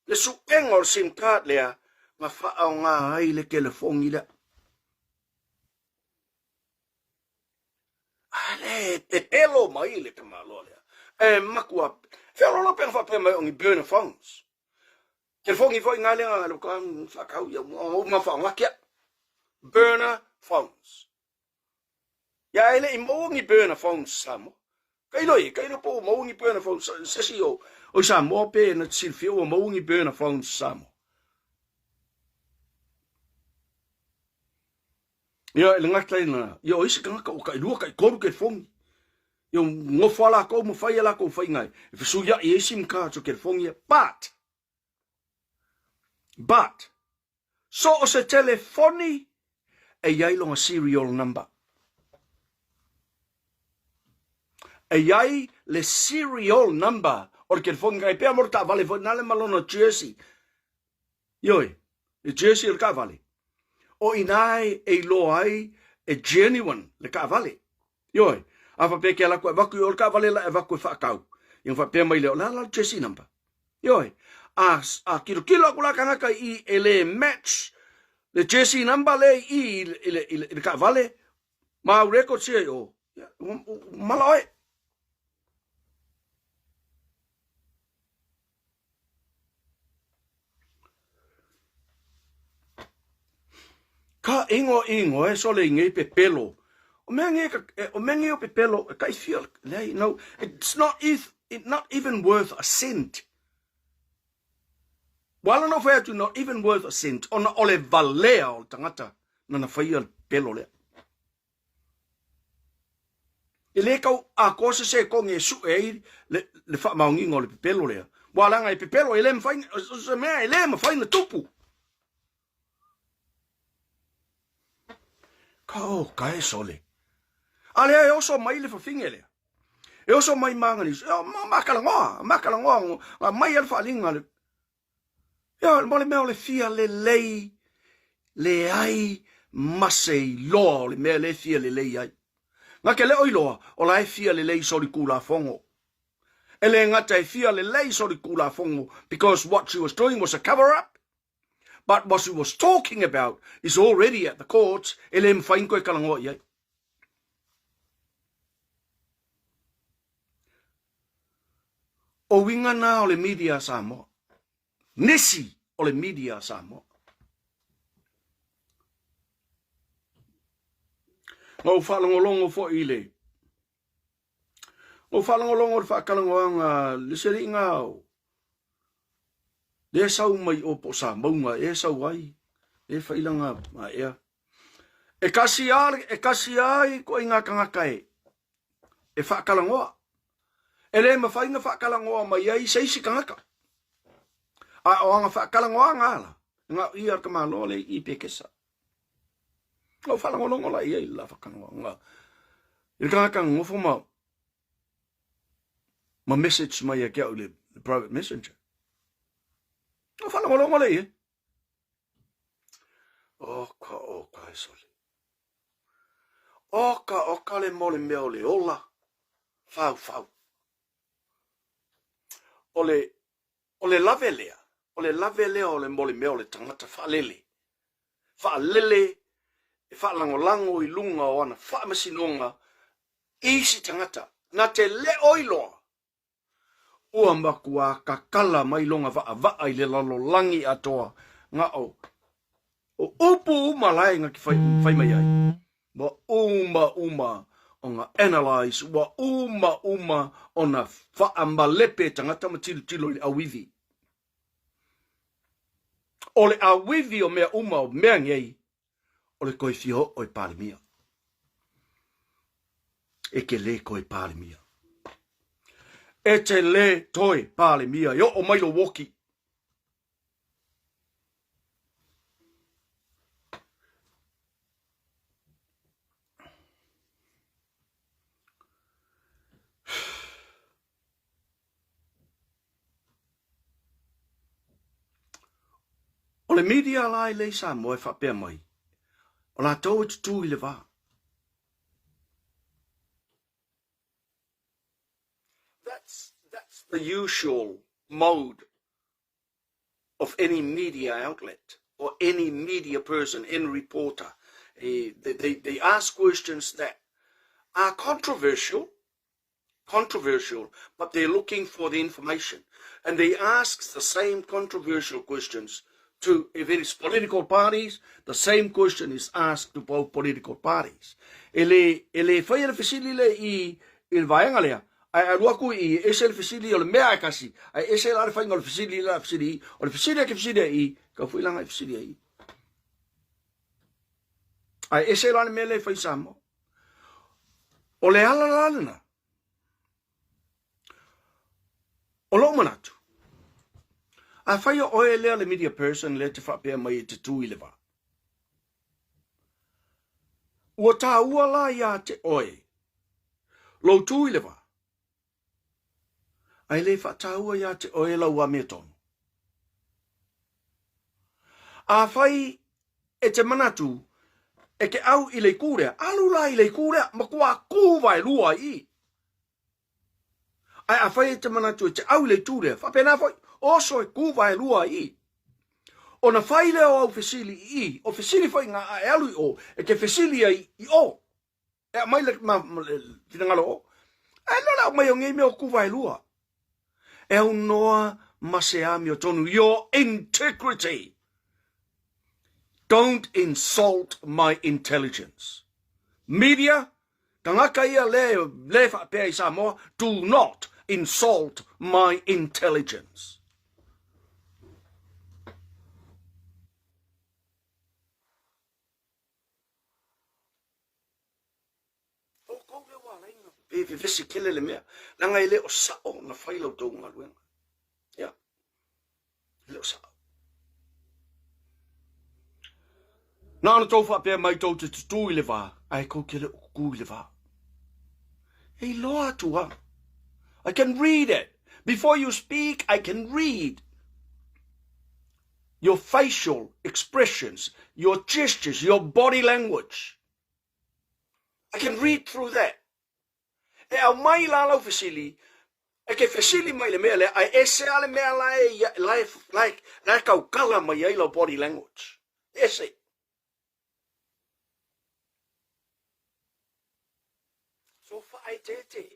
le suenga o SIM card lea, ma whaau ngā ai le telefongi lea. Ale, te pelo mai le kamalo lea. E makua, whelo la penga whapea mai ongi burner phones. Telefongi fo ngā lea ngā luka whakau ia, o ma whao ngakia. Burner phones. Ya ele I moongi burner phones samo. Kailo po moongi burner phones. Sesi o samo pe na silfio o moongi burner phones samo. Yo le ngatlai na. Yo isi kanga o kai lua kai koru ke fongi. Yo ngofala ko mo fai la ko fai ngai. If so ya SIM card so ke fongi but so o se telefoni e yai longa serial number. E yai le serial number or ke fongi kai pe amor ta vale vo nale malona jersey. Yoi, le jersey el ka vale. O inai e loai e genuine le ka vale. Yoi, afa pe ke la ko vaku o ka vale la e vaku whakau. Yung fa pe mai le la jersey number. Yoi, a kilo kula kanga ka I ele match le jersey number le I le ka vale. Ma record sia yo. Maloi. Ka ingo e so le ngai pe pelo. O mengi o pe pelo kai feel no it's not even worth a cent. Wala no fair to not even worth a cent. Ona ole valea o tangata na na fai pelo le. Ele kau a cosa se ko nge su e le fa maungi ngole pe pelo le. Wala ngai pe pelo ele mfai se me ele mfai na tupu. Kau kai sole. Ale e oso mai le fingele. E oso mai mangani. Makalangoa, mai al falinga le. Ya, mole me le fia le lei le ai masei lo le me le fia le lei ai. Nga ke le oiloa o la fia le lei sori kula fongo. Ele ngata fia le lei sori kula fongo because what she was doing was a cover up. But what she was talking about is already at the courts. Ele mfain koe kalangoa iai. O winga na o le media Samoa. Nisi o le media Samoa. Ngau whalangolongo fo ile. Ngau whalangolongo le whakalangoanga le seri ngau. Le sau mai o po sa maunga e sau ai. E whailanga ma ea. E kasi ai ko inga kangaka e whakalangoa. E le ma whainga whakalangoa mai ai seisi kangaka. A o anga whakalangoa ngala. Nga ia ka malo le I pekesa. O whalangonongo la ia I la whakalangoa nga. I kangaka ngofo ma message mai a kia ule private messenger. O whalangonongo le ia. Oka e soli. Oka le mole mea le ola. Fau. Ole lavelea. Ole lavelea ole mole mea ole tangata whalele. Whalele. E whalangolango I lunga o ana. Whamasinonga. Isi tangata. Na te le oiloa. Ua makua ka kala mai longa vaa I le lalo langi atoa. Nga o. O upu malai nga ki whai mai ai. Wa uma o nga analyze. Wa uma o na whaamalepe tangata matilo I awivi. O le awivi o mea uma o mea ngei. O le koe fio o I parimia. E ke le koe parimia. E te le toi parimia. Yo o mailo woki. O le media lai le sa moe whapea mai. O la tau e tutu I le vā. That's the usual mode of any media outlet or any media person, any reporter. They ask questions that are controversial, but they're looking for the information. And they ask the same controversial questions to, if it is political parties, the same question is asked to both political parties. Ele whai ele whisili le I il vaenga lea. Ai aruaku I ese le whisili o le mea kasi. Ai ese la le whainga o le whisili la whisili. O le whisili ke whisili I, ka whuilanga I whisili I. Ai ese la le mea le whai samo. O le ala lalena. O lo manatu. A whai o e lea le media person le te whapea mai te tui le wā. Ua tā ua la ia te oe. Lo tui le wā. Ai le wha tā ua ia te oe la ua mea tonu. A whai e te manatu e ke au I le kūrea. Alu la I le kūrea ma kua kūwai lua I. Ai a whai e te manatu e te au le tūrea. Whapena whai. Oso e kuwa e lua I. O na whai leo au whesili I. O whesili whai ngā e alu I o. E ke whesili I o. E mai le tinangalo o. E lola mai o ngei mea o kuwa e lua. E au noa maseami o tonu. Your integrity. Don't insult my intelligence. Media. Tangaka ia le whapea I Samoa. Do not insult my intelligence. Ve vesi kele le mea. Langa I le o sao na whailau tau ngā luenga. Ia. Le o sao. Nā ana tau whapea mai tau te tutu I le wā. Ai kou kele o kuku I le wā. Hei loa tua. I can read it. Before you speak, I can read. Your facial expressions, your gestures, your body language. I can read through that. E au mai la lau whesili, e ke whesili mai le mea le, ai ese ale mea lai kau kala mai ai lau body language. Ese. So whaai tete.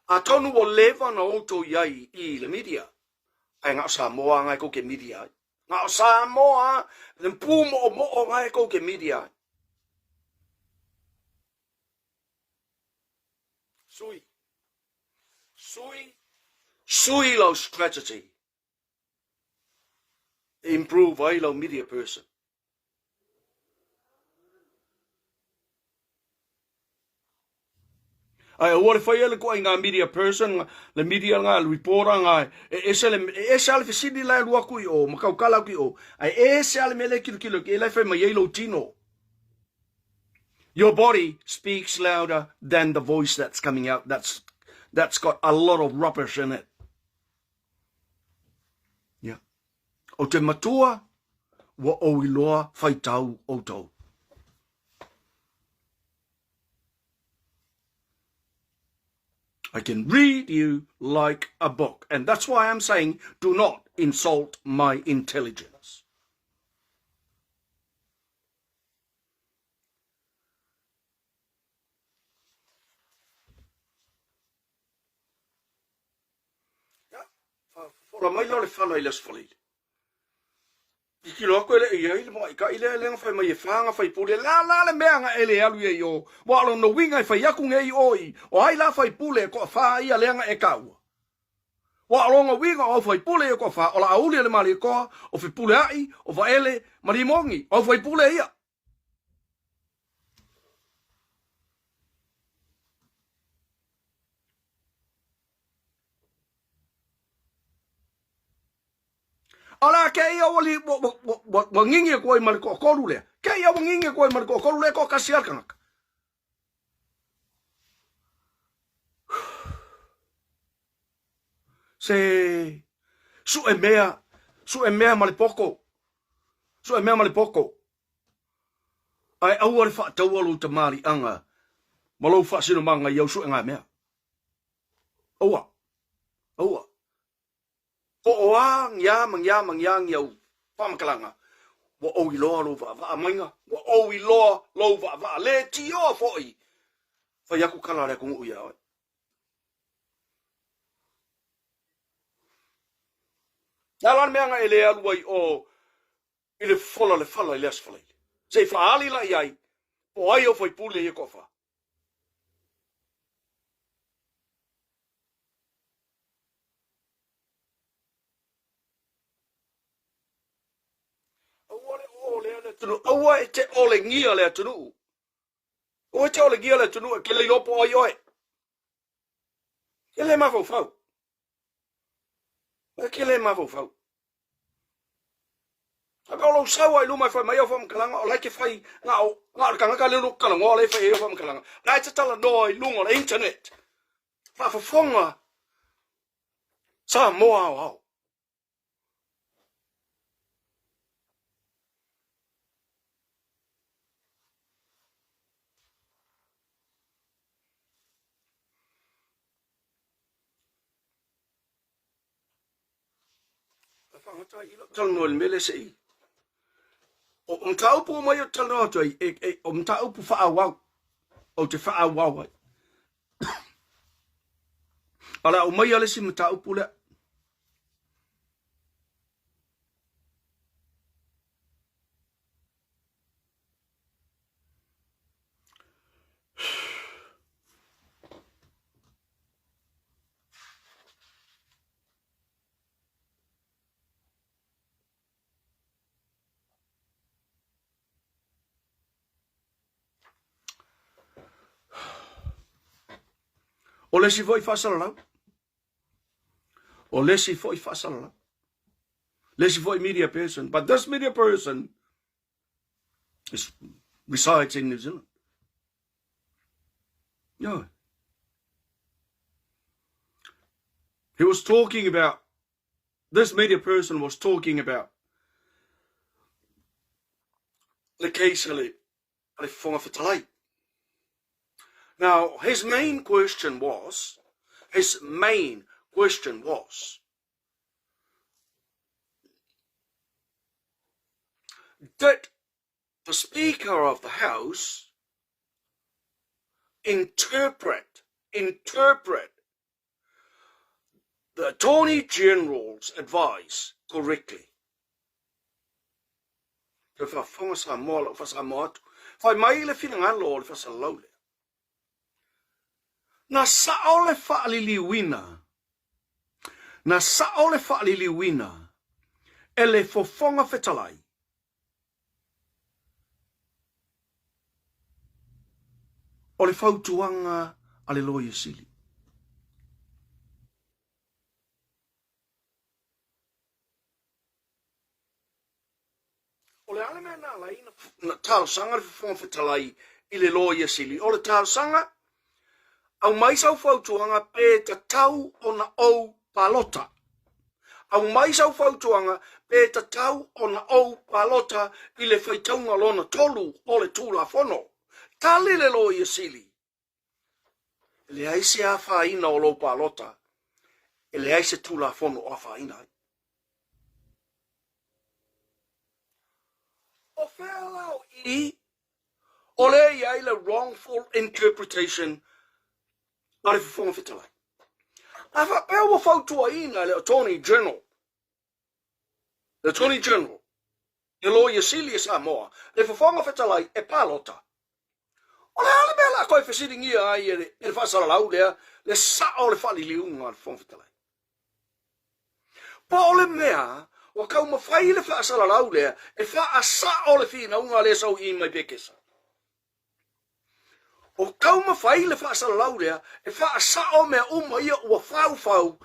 A tonu o lewa na auto iai I le media. Ai ngā Samoa ngai ko ke media. Ngā Samoa, le pumo o mo ngai ko ke media. Sui lau strategy. Improve ai lau media person. Ai o le fai ele ko inga media person le media nga le reporter nga e sale fisini la lua ku o makau kala ku o ai e sale mele kilo ke le fai mai lo tino. Your body speaks louder than the voice that's coming out that's got a lot of rubbish in it. Yeah. O te matua wa o iloa fai tau o tau. I can read you like a book. And that's why I'm saying, do not insult my intelligence. Fora mai lo le fala i les fali. Iki lo ko le ia ile mo ka ile le fai mai fanga fai pule la le meanga ele alu e yo. Wa lo no winga fai yaku ngei oi. O ai la fai pule ko fa ia lenga e kau. Wa longa winga o fai pule ko fa o la auli le mali ko o fai pule ai o va ele mari mongi o fai pule ia. Ala ke ia wali wa ngingi ko i mali ko korule. Ke ia wa ngingi ko i mali ko korule ko kasiar kanak. Se su e mea mali poko. Su e mea mali poko. Ai au ale fa tau alu te mali anga. Malo fa sino manga iau su e ngai mea. Oa. O oang yang iau. Pamakalanga. Wa o iloa lo va mainga. Wa o iloa lo va le ti o foi. Fa yaku kala le kung uia. Nalan mea nga ele aluai o ile fola le fala ile asfala. Sei fa ali la iai. O ai o foi pule e kofa. Awa e te ole ngia le atunu. O te ole ngia le atunu ke le lopo ai oi. Ke le mafo fau. Ke le mafo fau. Aga lo sawa i luma fai mai o fam kalanga o like fai nga kanga ka le lo kalanga o le fai o fam kalanga. Na te tala no i lunga le internet. Fa fonga. Sa mo au. Tal no el mele sei. O taupu mai o tal no toi o taupu fa awau. O te fa awau. Ala o mai ale si taupu le. O lesi foi fasala lau. O lesi foi fasala lau. Lesi foi media person. But this media person resides in New Zealand. No. He was talking about, this media person was talking about the case of the Faasoa. Now, his main question was, did the Speaker of the House interpret the Attorney General's advice correctly? Na saole whaliliwina, ele fofonga fetalai. O le fautuanga ale lo ia sili. Ole ale mea nā lai na tāo sanga le whawhawhitalai I le lo ia sili. Ole tāo sanga, au mai sau whautuanga pē ta tau o na au palota. Au mai sau whautuanga pē ta tau o na au palota I le whaitaunga lona tolu o le tūla whono. Tali le lo ia sili. Le aise a whaina o lo palota. E le aise tūla whono a whaina. O whelau I o le iai le wrongful interpretation a le whawhawhitalai. A whapea wa whautua ina le Attorney General. The Attorney General. Le lo ia sili Samoa. Le whawhawhitalai e palota. O le ale mea la koe whesiring ia ai e le whasaralau lea le sao le whaliliunga le whawhawhitalai. Pa o le mea wa kau mawhai le whasaralau lea e wha sao le whina unga le sau I mai pekesa. O kau mawhai le whasaralau lea e wha sao mea ia ua whau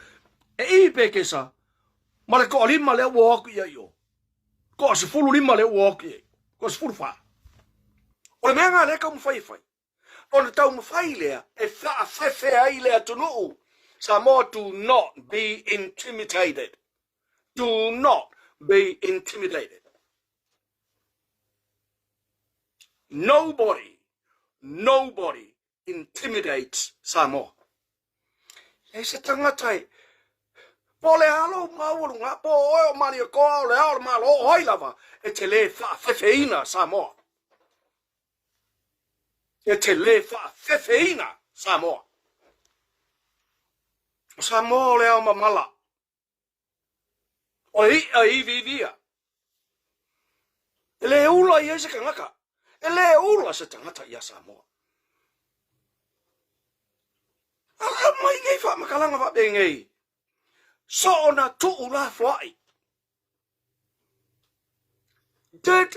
e I pekesa ma le koa lima lea ua oku ia io. Koa se fulu lima lea ua oku ia. Koa se fulu wha. O le mea ngā lea kau mawhai whai. O le tau mawhai lea e wha whewhe ai lea tunuu. Samoa do not be intimidated. Do not be intimidated. Nobody intimidates Samoa. E se tangatai. Po le alo maurunga, po oe o mani o koa o le ao malo o hoilava. E te le whawhewheina Samoa. E te le whawhewheina Samoa. O Samoa o le ao mamala. O I vivia. E le ula I se kangaka. E le ula se tangata I a Samoa. Ala mai ngai wha makalanga wha bengei. So ona tu'u la whai. Did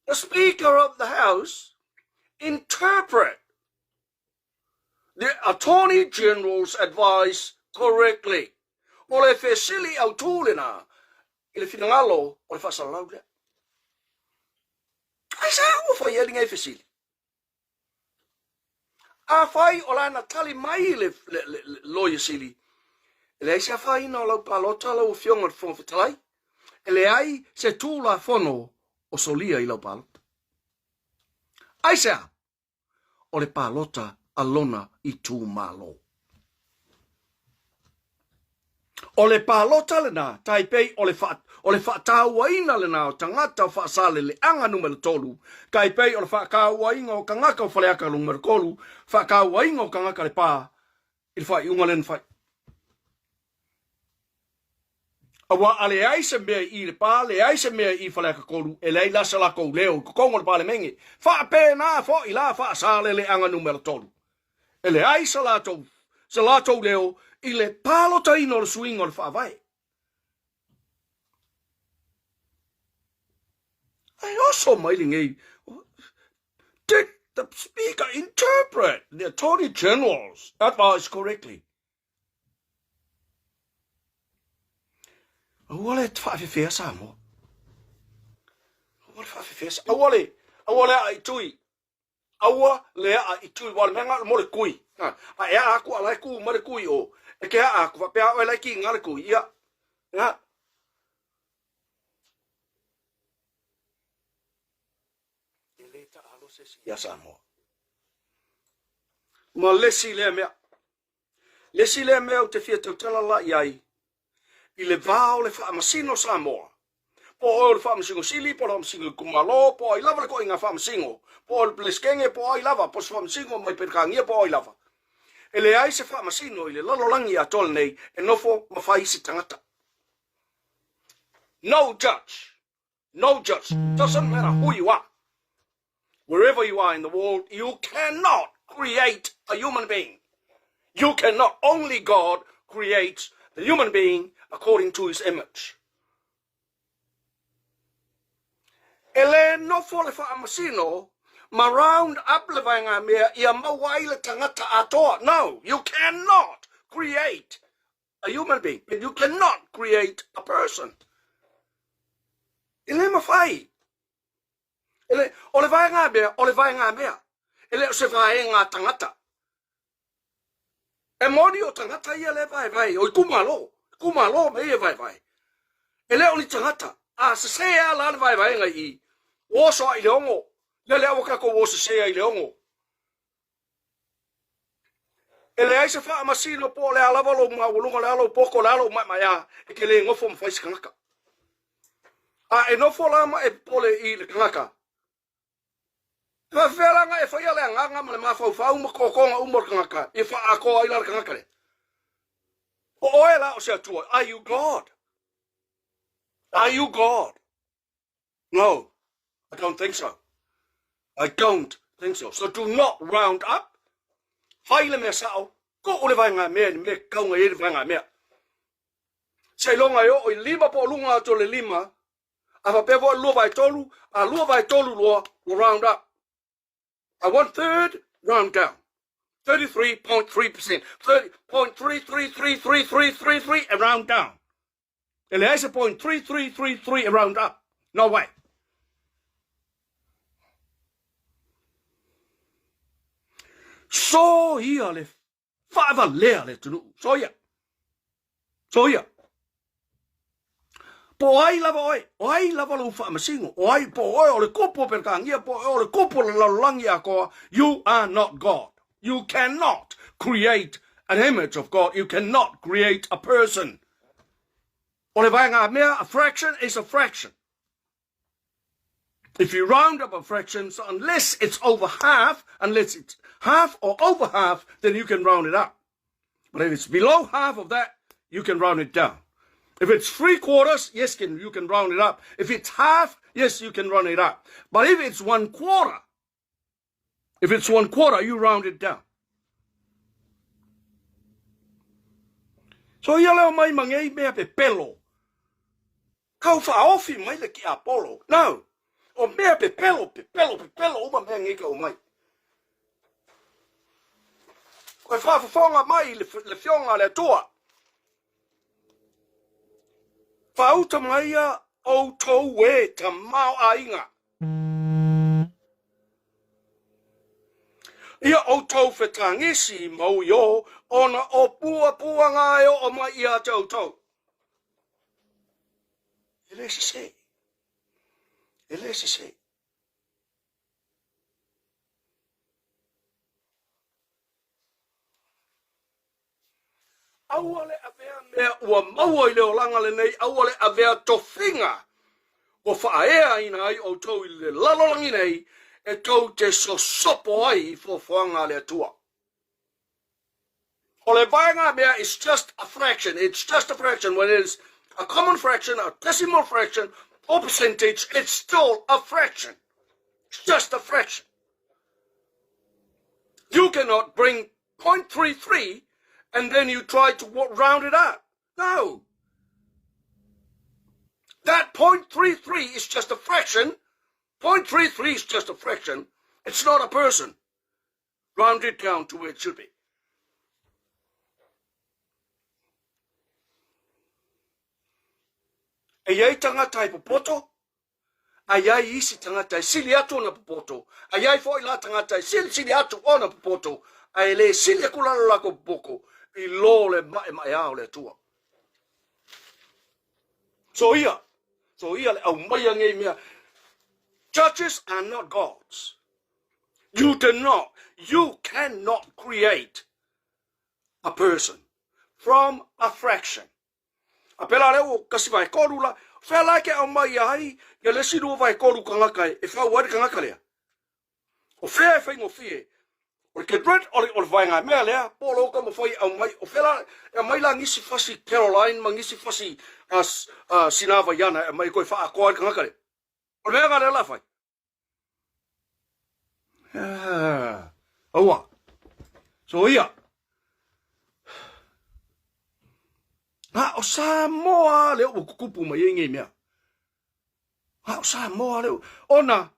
the Speaker of the House interpret the Attorney General's advice correctly? O le whesili au tūlena I le whinangalo o le whasalau lea. Ai sa ua whai elinga I whesili. A whai o lana tali mai le loia sili. E le aise a whai na o lau palota lau whionga whawhitalai. E le ai se tūla whono o solia I lau palota. Aise a o le palota alona I tū malo. O le palota le nā, taipei o le whaatauaina le nā o tangata o whaasale le anga numero tolu, kaipei o le whaakauainga o kangaka o whaleaka numero kolu, whaakauainga o kangaka le pā, I le whai unga len whai. Awa ale aise mea I le pā, le aise mea I whaleaka kolu, e lei lasa lako leo, kukongo le pā le menge, whaapē nā fo I la whaasale le anga numero tolu. E le aise lato, se lato leo, I le palota ino le swing o le whaavai. Ai also mailing did the Speaker interpret the Attorney General's advice correctly? Awale tfafifea Samoa. Awale tfafifea Samoa. Awale a itui. Awa lea a itui wale menga mo le kui. A ea aku ala ku ma le kui o. E ke a aku whapea o e lai ki ngale kui. Ia. Ia. E le ta alo se si. Ia Samoa. Ma lesi lea mea. Lesi lea mea o te fia tautala la iai. I le vao le whaamasino Samoa. Po o le whaamasino sili, po le whaamasino kumalo, po ai lava le ko inga whaamasino. Po o le pleskenge, po ai lava, po se whaamasino mai perkangia, po ai lava. E le ai se whaamasino I le lalolangi a tole nei, e nofo mawhai si tangata. No judge. No judge. Doesn't matter who you are. Wherever you are in the world, you cannot create a human being. You cannot. Only God creates the human being according to his image. Ele no fo le whaamasino, ma round up le vai ngā mea ia mawai le tangata atoa. No, you cannot create a human being. You cannot create a person. Ele mawhai. Ele, o le vai ngā mea, ele o se vai ngā tangata. E mori o tangata ia le vai, o i kumalo me ia vai. Ele o ni tangata, a se sea la le vai ngai i, oso i leongo, le leo kako o se sea i leongo. Ele ai se wha masino po le alavalo mawulunga le alo poko le alo mai a, e ke le ngofo mwhaisi kangaka. A e nofo lama e pole i le kangaka. Fa velanga e fa ia le nganga ma le mafau ma kokonga umor kangaka, e fa ako ai la kangaka le. O oela o se atua, are you God? Are you God? No, I don't think so. I don't think so. So do not round up. Haile me sao, ko ole vai ngā mea ni me kaunga e vai ngā mea. Sei longa yo o i lima po lunga to le lima, a fa pevo lua vai tolu, a lua vai tolu lua, will round up. I want third, round down. 33.3%, 30.333333 and round down. And there's a 0.3333 and round up. No way. So here le fava lea le tunu. So here. Po ai lava lo fa masingo. O ai po o le kopo per kangia, po o le kopo le langi a koa. You are not God. You cannot create an image of God. You cannot create a person. O le vai ngā mea, a fraction is a fraction. If you round up a fraction, so unless it's over half, unless it's half or over half, then you can round it up. But if it's below half of that, you can round it down. If it's 3/4, yes, you can round it up. If it's half, yes, you can round it up. But if it's 1/4, you round it down. So ia leo mai mangei mea pe pelo. Kau whaofi mai le ki Apollo. No. O mea pe pelo, uma mea ngika o mai. Koe whawhawhonga mai le whionga le toa. Whauta mai a o tau we ta mau a inga. Ia o tau whetangisi mau yo, ona o pua ngai o mai ia tau. Ele se se. Awale avea mea ua maua I leo langa le nei, awale avea tofinga. O whaea ina ai o tau I le lalolangi nei, e tau te sosopo ai fo whanga le tua. O le vaenga mea is just a fraction. It's just a fraction. When it is a common fraction, a decimal fraction, or percentage, it's still a fraction. It's just a fraction. You cannot bring 0.33 and then you try to round it up. No. That 0.33 is just a fraction. 0.33 is just a fraction. It's not a person. Round it down to where it should be. E iai tangata I popoto, a iai isi tangata I sili atu na popoto, a iai fo I la tangata I sili atu o na popoto, a ele sili kulala lako poko, I lo le mai ao le tua. So ia le au mai ngei mea, judges are not gods. You cannot create a person from a fraction. A pela leo kasi vai koru la, whea laike au mai ai, ia lesi rua vai koru kangakai, e whau wari kangaka lea. O whea e whaingo fie, o le kedred, o le vai ngai mea lea, polo ka mo whai au mai, o whea la mai la ngisi fasi Caroline, ma ngisi fasi Sinava Yana, e mai koe wha a koa kangaka lea. O le mea ngā lea la whai. Aua. So ia. O Samoa leo o kukupu mai ngei mea. O Samoa leo. Ona.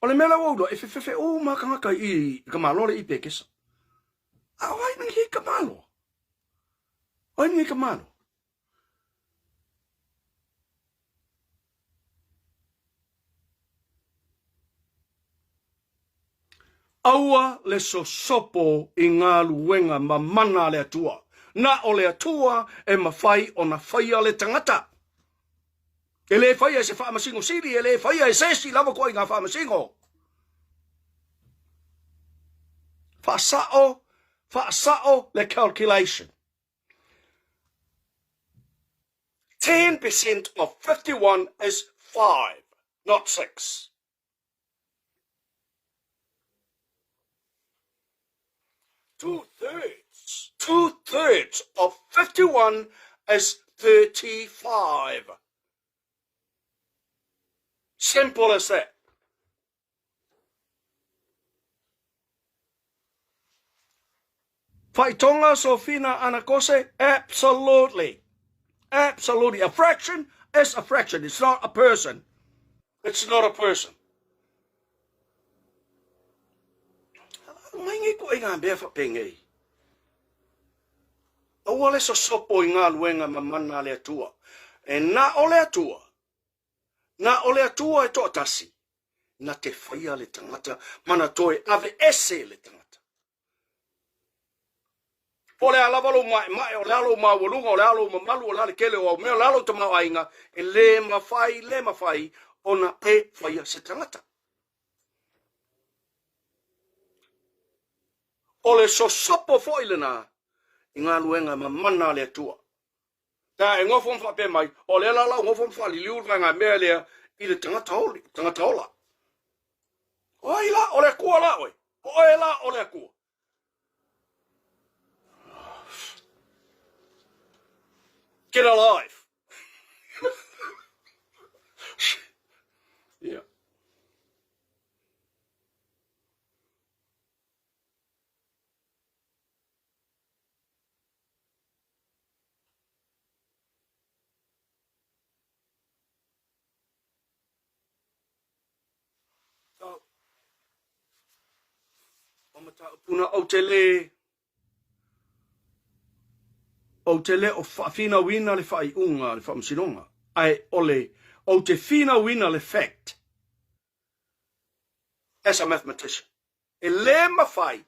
Ole mela wodo e fe o makanga I kamalo le I pekesa. Awai ngi kamalo. Oi ngi kamalo. Aua le sosopo I ngā luenga ma mana le atua. Na o le atua e mawhai o na whaia le tangata. E le whaia e se whaamasingo siri, e le whaia e sesi lava koi ngā whaamasingo. Faasoa le calculation. 10% of 51 is 5, not 6. Two-thirds of 51 is 35. Simple as that. Whaitonga so fina anakose? Absolutely. Absolutely. A fraction is a fraction. It's not a person. It's not a person. Maingi ko inga befa pengi. Awale so sopo inga luenga mamana le atua. E na ole atua. Na ole atua e to tasi. Na te whaia le tangata. Mana toe ave ese le tangata. Ole alavalo mai ole alo ma wolunga ole alo ma malu ole ale kele o me ole alo te mawaiga e le mawhai ona e whaia se tangata. Ole so sopo foilena I ngā luenga ma mana le atua. Ta e ngofon whape mai, ole ala ngofon whali liuranga ngā mea lea I le tangata ola. Oi la, ole kua la oi. Oi la, ole kua. Get alive. Yeah. Puna o te le o fina wina le fai unga le whamsinonga. Ai ole o te fina wina le fact. As a mathematician. E le mawhai.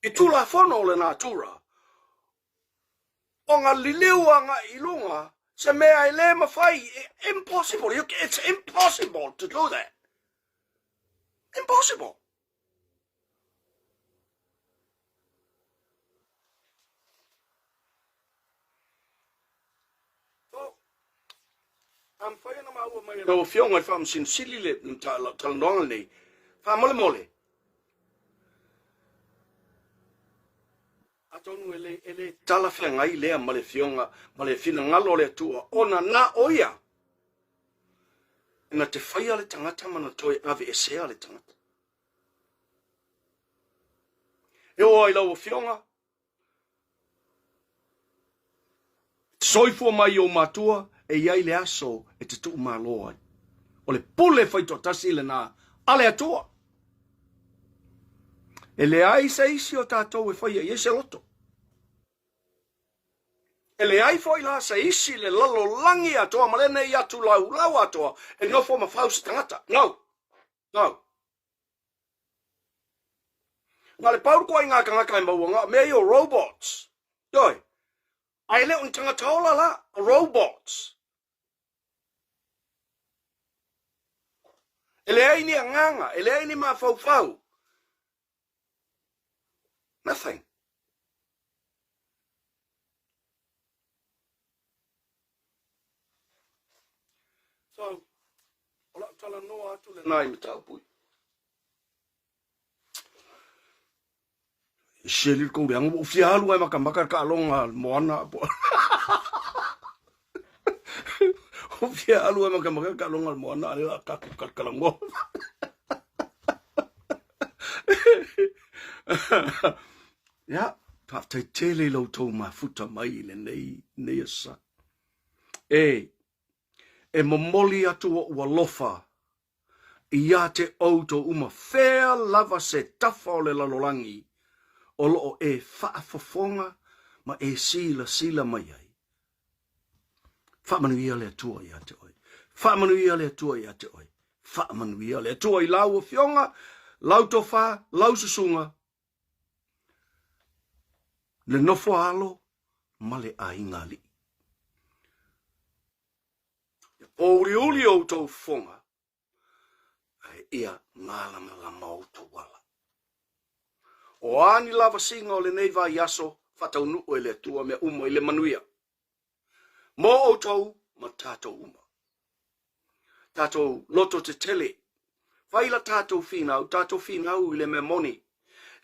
I tula whono le nā tura. O ngā liliuanga I lunga. Se mea I le mawhai. Impossible. It's impossible to do that. Impossible. So, I'm whaia na maua mai na o fionga I whamsin sili le talanonga nei. Whamole. Atonu ele talawhenga I lea ma le fionga, ma le fina ngalo le atua. Ona na oia. Ina te whaia le tangata mana toi ave e sea le tangata. E o ai lau o fionga. Soifua mai o matua e iai le aso e te tuu malo ai. O le pule whaito tasi le nā ale atua. E le ai sa isi o tātou e whaia I se loto. E le ai foi la sa isi le lalo langi atoa ma lene I atu lau atoa e ngofo ma whausi tangata. No. Ngā le pauru kua I ngā kangaka I maua mea I o robots. Yoi. Ai leo ni tangata ola la. Robots. E le ai ni a nganga. E le ai ni ma fau. Nothing. So, ola tala noa atu le nai me taupui. Shelir ko riang o fia lu ai makamaka ka longa moana po. O fia lu ai makamaka ka longa moana le ka mo. Ja, pa te tele lo to ma futa mai le nei asa. E e momoli atu o ua lofa. Ia te auto uma fair lava se tafa o le lalolangi. O loo e whaafafonga ma e sila mai ai. Whaamanuia le atua ia te oi. Whaamanuia le atua ia te oi. Whaamanuia le atua i lau o fionga, lau tofa, lau susunga. Le nofo alo, ma le ainga li. Pōri uli o tau fonga, ai ia malama mau tau wala. O ani lava singa o le nei vai aso, whatau nuu e le atua mea uma i le manuia. Mo o tau, ma tātou uma. Tātou loto te tele. Whaila tātou whinau i le mea moni.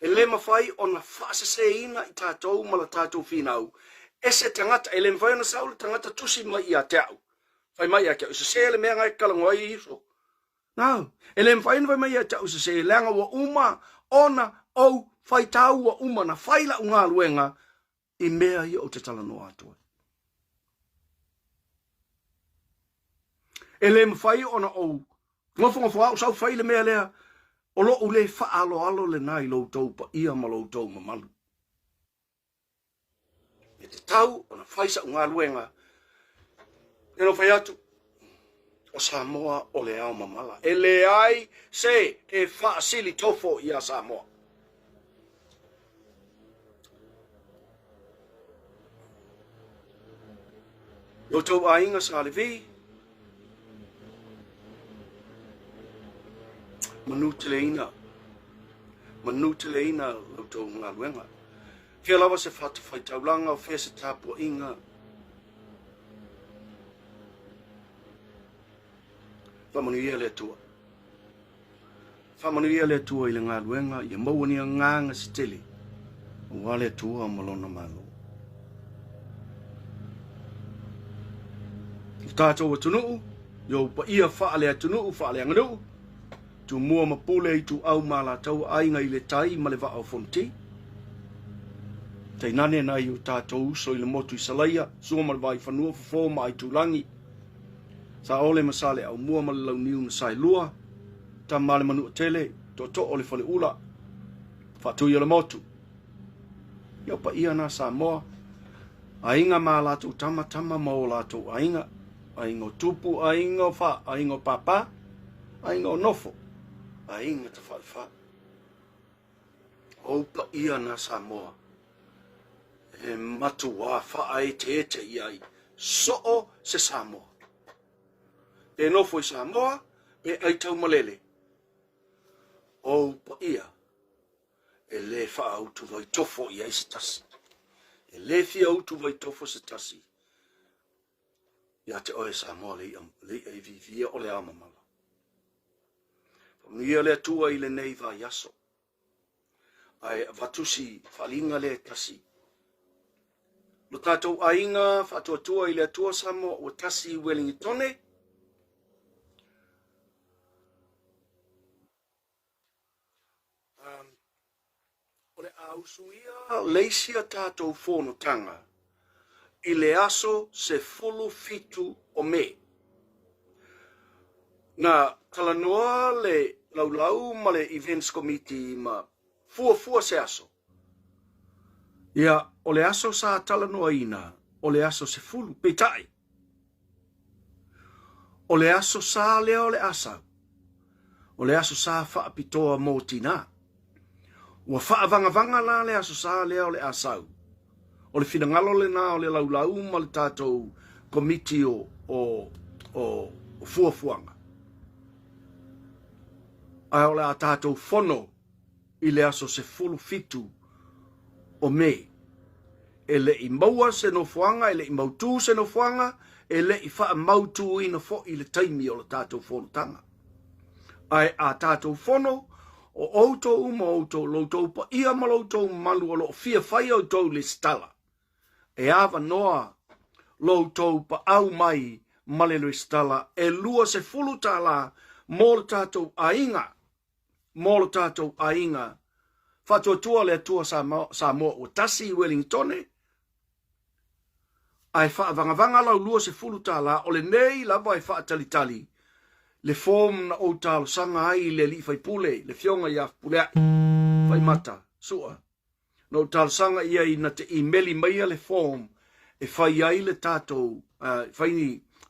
E le mawhai o na whaasase ina i tātou ma la tātou whinau. Ese tangata, e le mwhai na saule tangata tusi mai i a te au. Whai mai a kia, usa se le mea ngai kalango ai iso. Nau, e le mwhai na whai mai a te usa se leanga wa uma, ona, au, whai tau wa uma na whaila unga luenga i mea i o te tala noa atua. E le mwhai ona au, ngofonga au sau whai le mea lea, o lo ule whaalo le nai lo tau pa ia ma lo tau mamalu. E te tau ona whaisa unga luenga, e no whai atu, o Samoa o le ao mamala. E le ai se e whaasili tofo i a Samoa. Lo tau ainga sa le vi, manu te leina lo tau ngā luenga. Fia lawa se whatu whai taulanga o fea se tāpua inga. Whamanuia le atua. Whamanuia le atua i le ngā luenga, i a mauani a nganga si tele. O wale atua malona malo. I tātou atunuu, yo pa ia whaale atunuu, whaale anganuu. Tu mua mapule i tu au mala tau ainga i le tai ma le wa au fonti. Tei nane na i o tātou so i le motu i salaia, sua ma le vai whanua fafo ma i tūlangi. Sa ole masale au mua ma le lau niu na sai lua, ta male manu o tele, to ole Faleo'o, whatu i le motu. Iau pa ia na Samoa, ainga ma lātou tama ma o lātou ainga o tupu, ainga o wha, ainga o papa, ainga o nofo. Ainga te whaiwha. Opa ia na Samoa. E matua whaai te ete iai. So'o se Samoa. E nofo i Samoa, e ai tau malele. Opa ia. E le whaautu vai tofo iai se tasi. E le whiautu vai tofo se tasi. Ia te oe Samoa le ei vivia o le amamala. Nia le atua i le nei va yaso. Ai vatusi falinga le tasi. Lo tātou ainga whatuatua i le atua Samoa o tasi Wellingtone. O le ausuia leisia tātou whono tanga. I le aso se fulu fitu o me. Na talanoa le lau ma le events committee ma fua se aso. Ia, o le aso sa talanoa ina, o le aso se fulu, peitai. O le aso sa lea o le asa. O le aso sa whaapitoa mō tina. Ua whaavanga la le aso sa lea o le asau. O le whingalo le na o le lau ma le tātou committee o fuafuanga. Ai o le a tātou whono i le aso se fulu fitu o me. E le i maua se no fuanga, e le i mautu se no fuanga, e le i wha mautu i no fo i le taimi o le tātou whono tanga. Ai a tātou whono o outou ma outou loutou pa ia ma loutou malu o lo fia whai outou le stala. E awa noa loutou pa au mai ma le le stala e lua se fulu tala mō le tātou ainga. Mō le tātou ainga, whatuatua le atua Samoa o tasi Wellingtone, ai whaavanga lau lua se fulu tāla, o le nei lava ai whaatalitali, le form na o tālo sanga ai le li fai pule, le fionga ia pulea, fai mata, sua. No tālo sanga ia i na te emaili maia le form, e fai ai le tātou, fai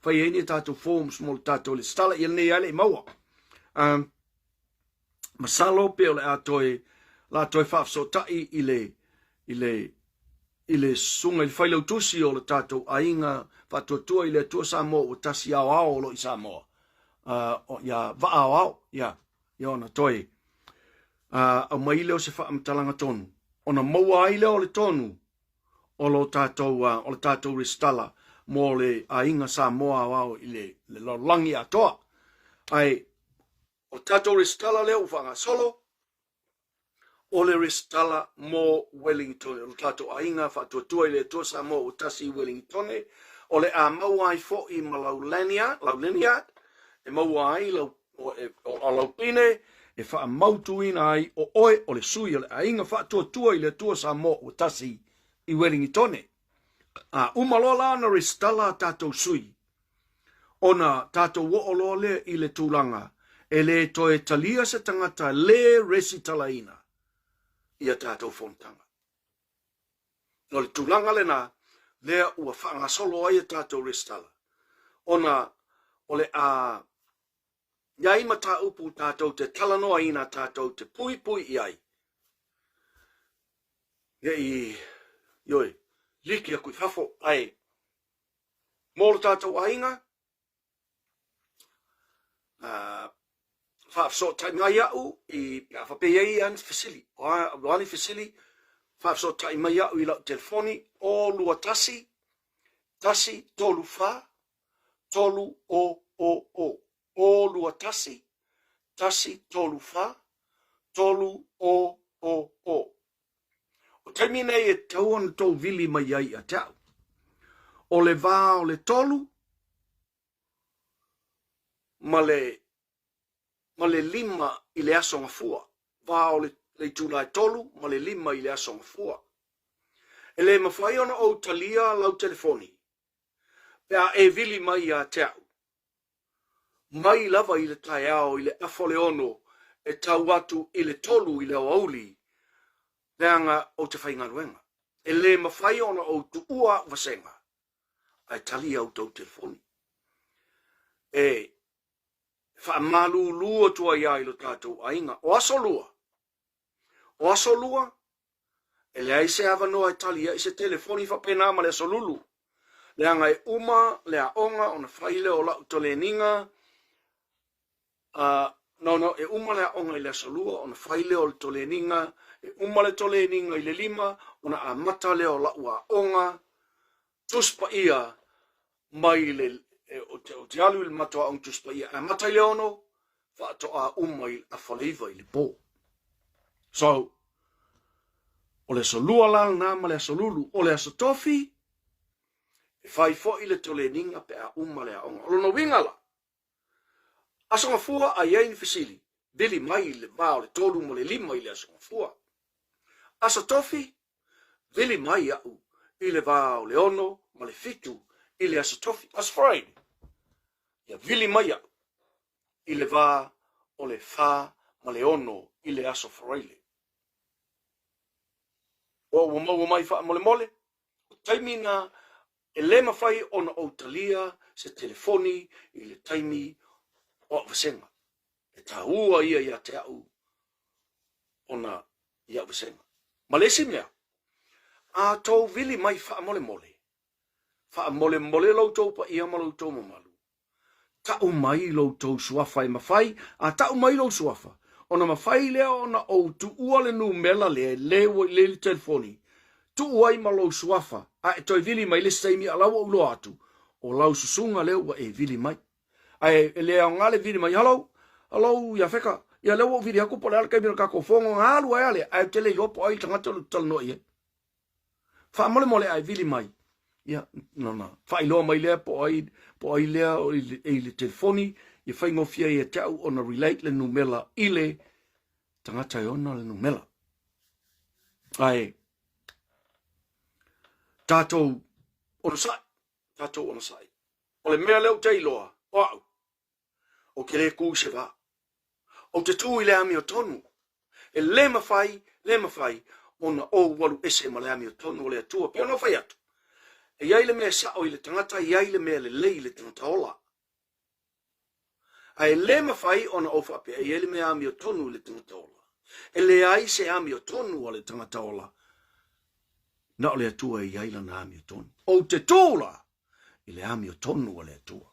ai ni tātou forms mo le tātou le stala, ia nei ai le maua. Masalo pe o le atoe, la atoe whaafsotai i le sunga i whailau tusi o le tātou ainga whatuatua i le tua Samoa o tasi au ao lo i Samoa. Ia va au au, ia ona toi. Au mai leo se whaamtalanga tonu. Ona maua ai leo le tonu o le tātou ristala mo le ainga Samoa au au i le langi atoa. Ai, o tātou ristala leo whanga solo, o le ristala mo Wellington, o tātou ainga whatuatua i le tua Samoa o tasi Wellington, o le a maua ai fo i ma laulenia, e maua ai o laupine, e wha mautu ina ai o oe o le sui, o le ainga whatuatua i le tua Samoa o tasi i Wellington. Umalola ana ristala tātou sui, ona tātou woolo le i le tūlanga, e le toe talia se tangata le resi talaina. Ia tātou fontanga. No le tūlanga le nā, lea ua whaangasolo ai a tātou restala. Ona, ole a, iai mata upu tātou te talanoa ina tātou te pui iai. Ia i, yoi, liki a kui whafo, ai, mōra tātou ainga, Faasoa tai mai au i whapei an fasili. Wani fasili, Faasoa tai mai au i lau telefoni o lua tasi tolu wha, tolu o. O lua tasi tolu wha, tolu o. O taimi nei e tauan tau vili mai ai a tau. O le vā o le tolu, ma le lima i le aso ngafua. Vā o le tūlai tolu, ma le lima i le aso ngafua. E le mawhai ona o talia lau telefoni. Pea e vili mai a teau. Mai lava i le tai ao i le Faleo'o e tau atu i le tolu i le auli. Leanga o te whaingaruenga. E le mawhai ona o tuua wasenga. Ai talia au tau telefoni. E whaamalu lua tua iai lo tātou ainga. O aso lua, e le aise ava noa e talia i se telefoni whapena ma le aso lulu. Le anga e uma, le a onga, ona whaile o lau tole ninga. E uma le a onga i le aso lua, ona whaile o le tole ninga. E uma le tole ninga i le lima, ona a mata le o lau a onga. Tuspa ia mai le o te alu il matoa ang tuspa ia. A mata i le ono, whaato a uma i a whaleiva i le pō. So, o le aso lua lang nā ma le aso lulu, o le aso tofi, e whai fo i le tole ninga pe a uma le a onga. O lono wingala. Aso ngafua a iain fisili. Bili mai le vā o le tolu mo le lima i le aso ngafua. Aso tofi, bili mai au i le vā o le ono ma le fitu i le aso tofi. Aso Friday. Ia bili mai au i le vā o le whā ma le ono i le aso Friday. O mau mai wha mole. Taimi na e le mawhai ona o talia se telefoni i le taimi o vasenga. E ta ua ia te au ona ia vasenga. Malesi mea. A tau vili mai wha mole. Wha mole lau tau pa ia malau tau mamalu. Tau mai lau tau suafa e mawhai. A tau mai lau suafa. Ona mawhai lea ona o tu ua le nu mela le telefoni. Tu uai malau suafa. A e toi vili mai le steimi a lau au lo atu. O lau susunga leo wa e vili mai. A e lea o ngale vili mai. Hello, Iafeta. Ia leo o vili haku po le alkai mira kako fongo ngalu ai ale. A e tele yopo ai tangata lu tal no ie. Fa mole ai vili mai. Ia, no. Fa iloa mai lea po ai lea o le telefoni. Ia whaingo fia ia tau ona relate le numela ile tangata ona le numela. Ai, tātou, ona sa, tatou ona sai. O le mea leo te iloa, o au. O ke le ku se va. O te tū i le ami o tonu. E le mawhai, ona o walu ese ma le ami o tonu o le atua. Pia no whai atu. E iai le mea sao i le tangata, i ai le mea le lei le tangata ola. Ai le mawhai ona o whapea, e iai le mea ami o tonu le tangata ola. E le ai se ami o tonu o le tangata ola. Na o le atua i ai lana ami o tonu. O te tūla, i le ami o tonu o le atua.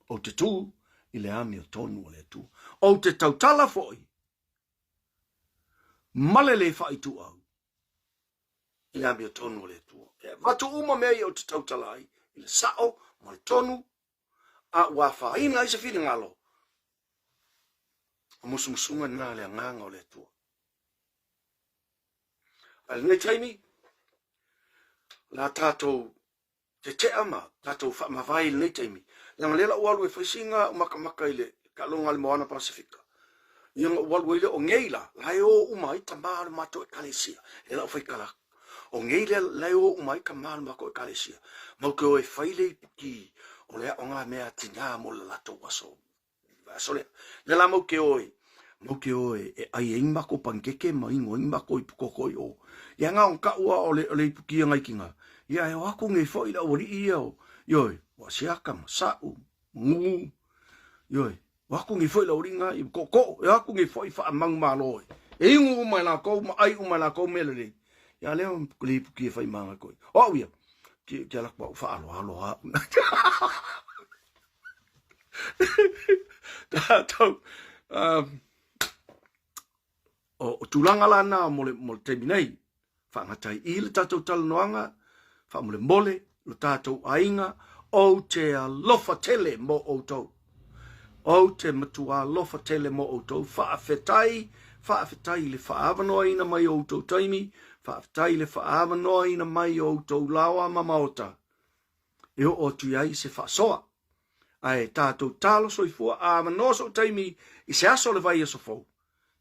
O te tū, i le ami o tonu o le atua. O te tautala foi. Male le whai tu au. I le ami o tonu o le atua. E watu uma mea i o te tautala ai. I le sao, ma le tonu. A ua whaina i se whiri ngalo. O musumusunga nā le nganga o le atua. Ai nei taimi. La tātou te te ama. Tātou whamawai nei taimi. Langa lela ualu e whaisinga maka i le kalonga le Moana Pasifika. Ianga ualu e le o ngeila. Lai o umai ta maare mato e kalesia. E la o whaikala. O ngeila lai o umai ka maare mato e kalesia. Mau ke o e whaile i puki. O lea o ngā mea tina mo le lato waso. Vasole. Le la mau ke oi. Mau ke oi. E ai e imako pankeke ma ingo imako i pukokoi o. Ia ngā on ka ua o le i puki ngai kinga. Ia e o ako nge fo i la ori i au. Ioi. Wa siakama. Sau. Ngu. Ioi. Wako ngi foi la uringa i koko e aku ngi foi fa mang maloi e ingu mai la ko ai uma la ko melele ya le un clip ki fai manga ko o ia ki la ko fa alo to o tulanga la na mo terminai fa ngatai i le tatou tal noanga fa mo le mole lo tatou ainga o te lofa tele mo o to o te matua lofa tele mo o tau, whaafetai le whaavanoa ina mai o tau taimi, whaafetai le whaavanoa ina mai o tau lawa mamaota. E o tu iai se Faasoa. Ai tātou tālo soifua a manoa so taimi i se aso le vai aso fau.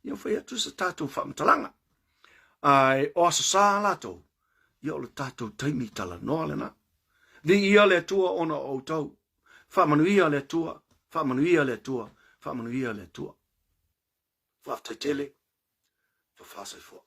Ia whai atu se tātou whaamatalanga. Ai o aso sā lato, ia o le tātou taimi tala noa lena. Vi ia le tua ona o tau, whaamanuia le tua, Whamanuia le tua. Whaftai tele. Whafasai fua.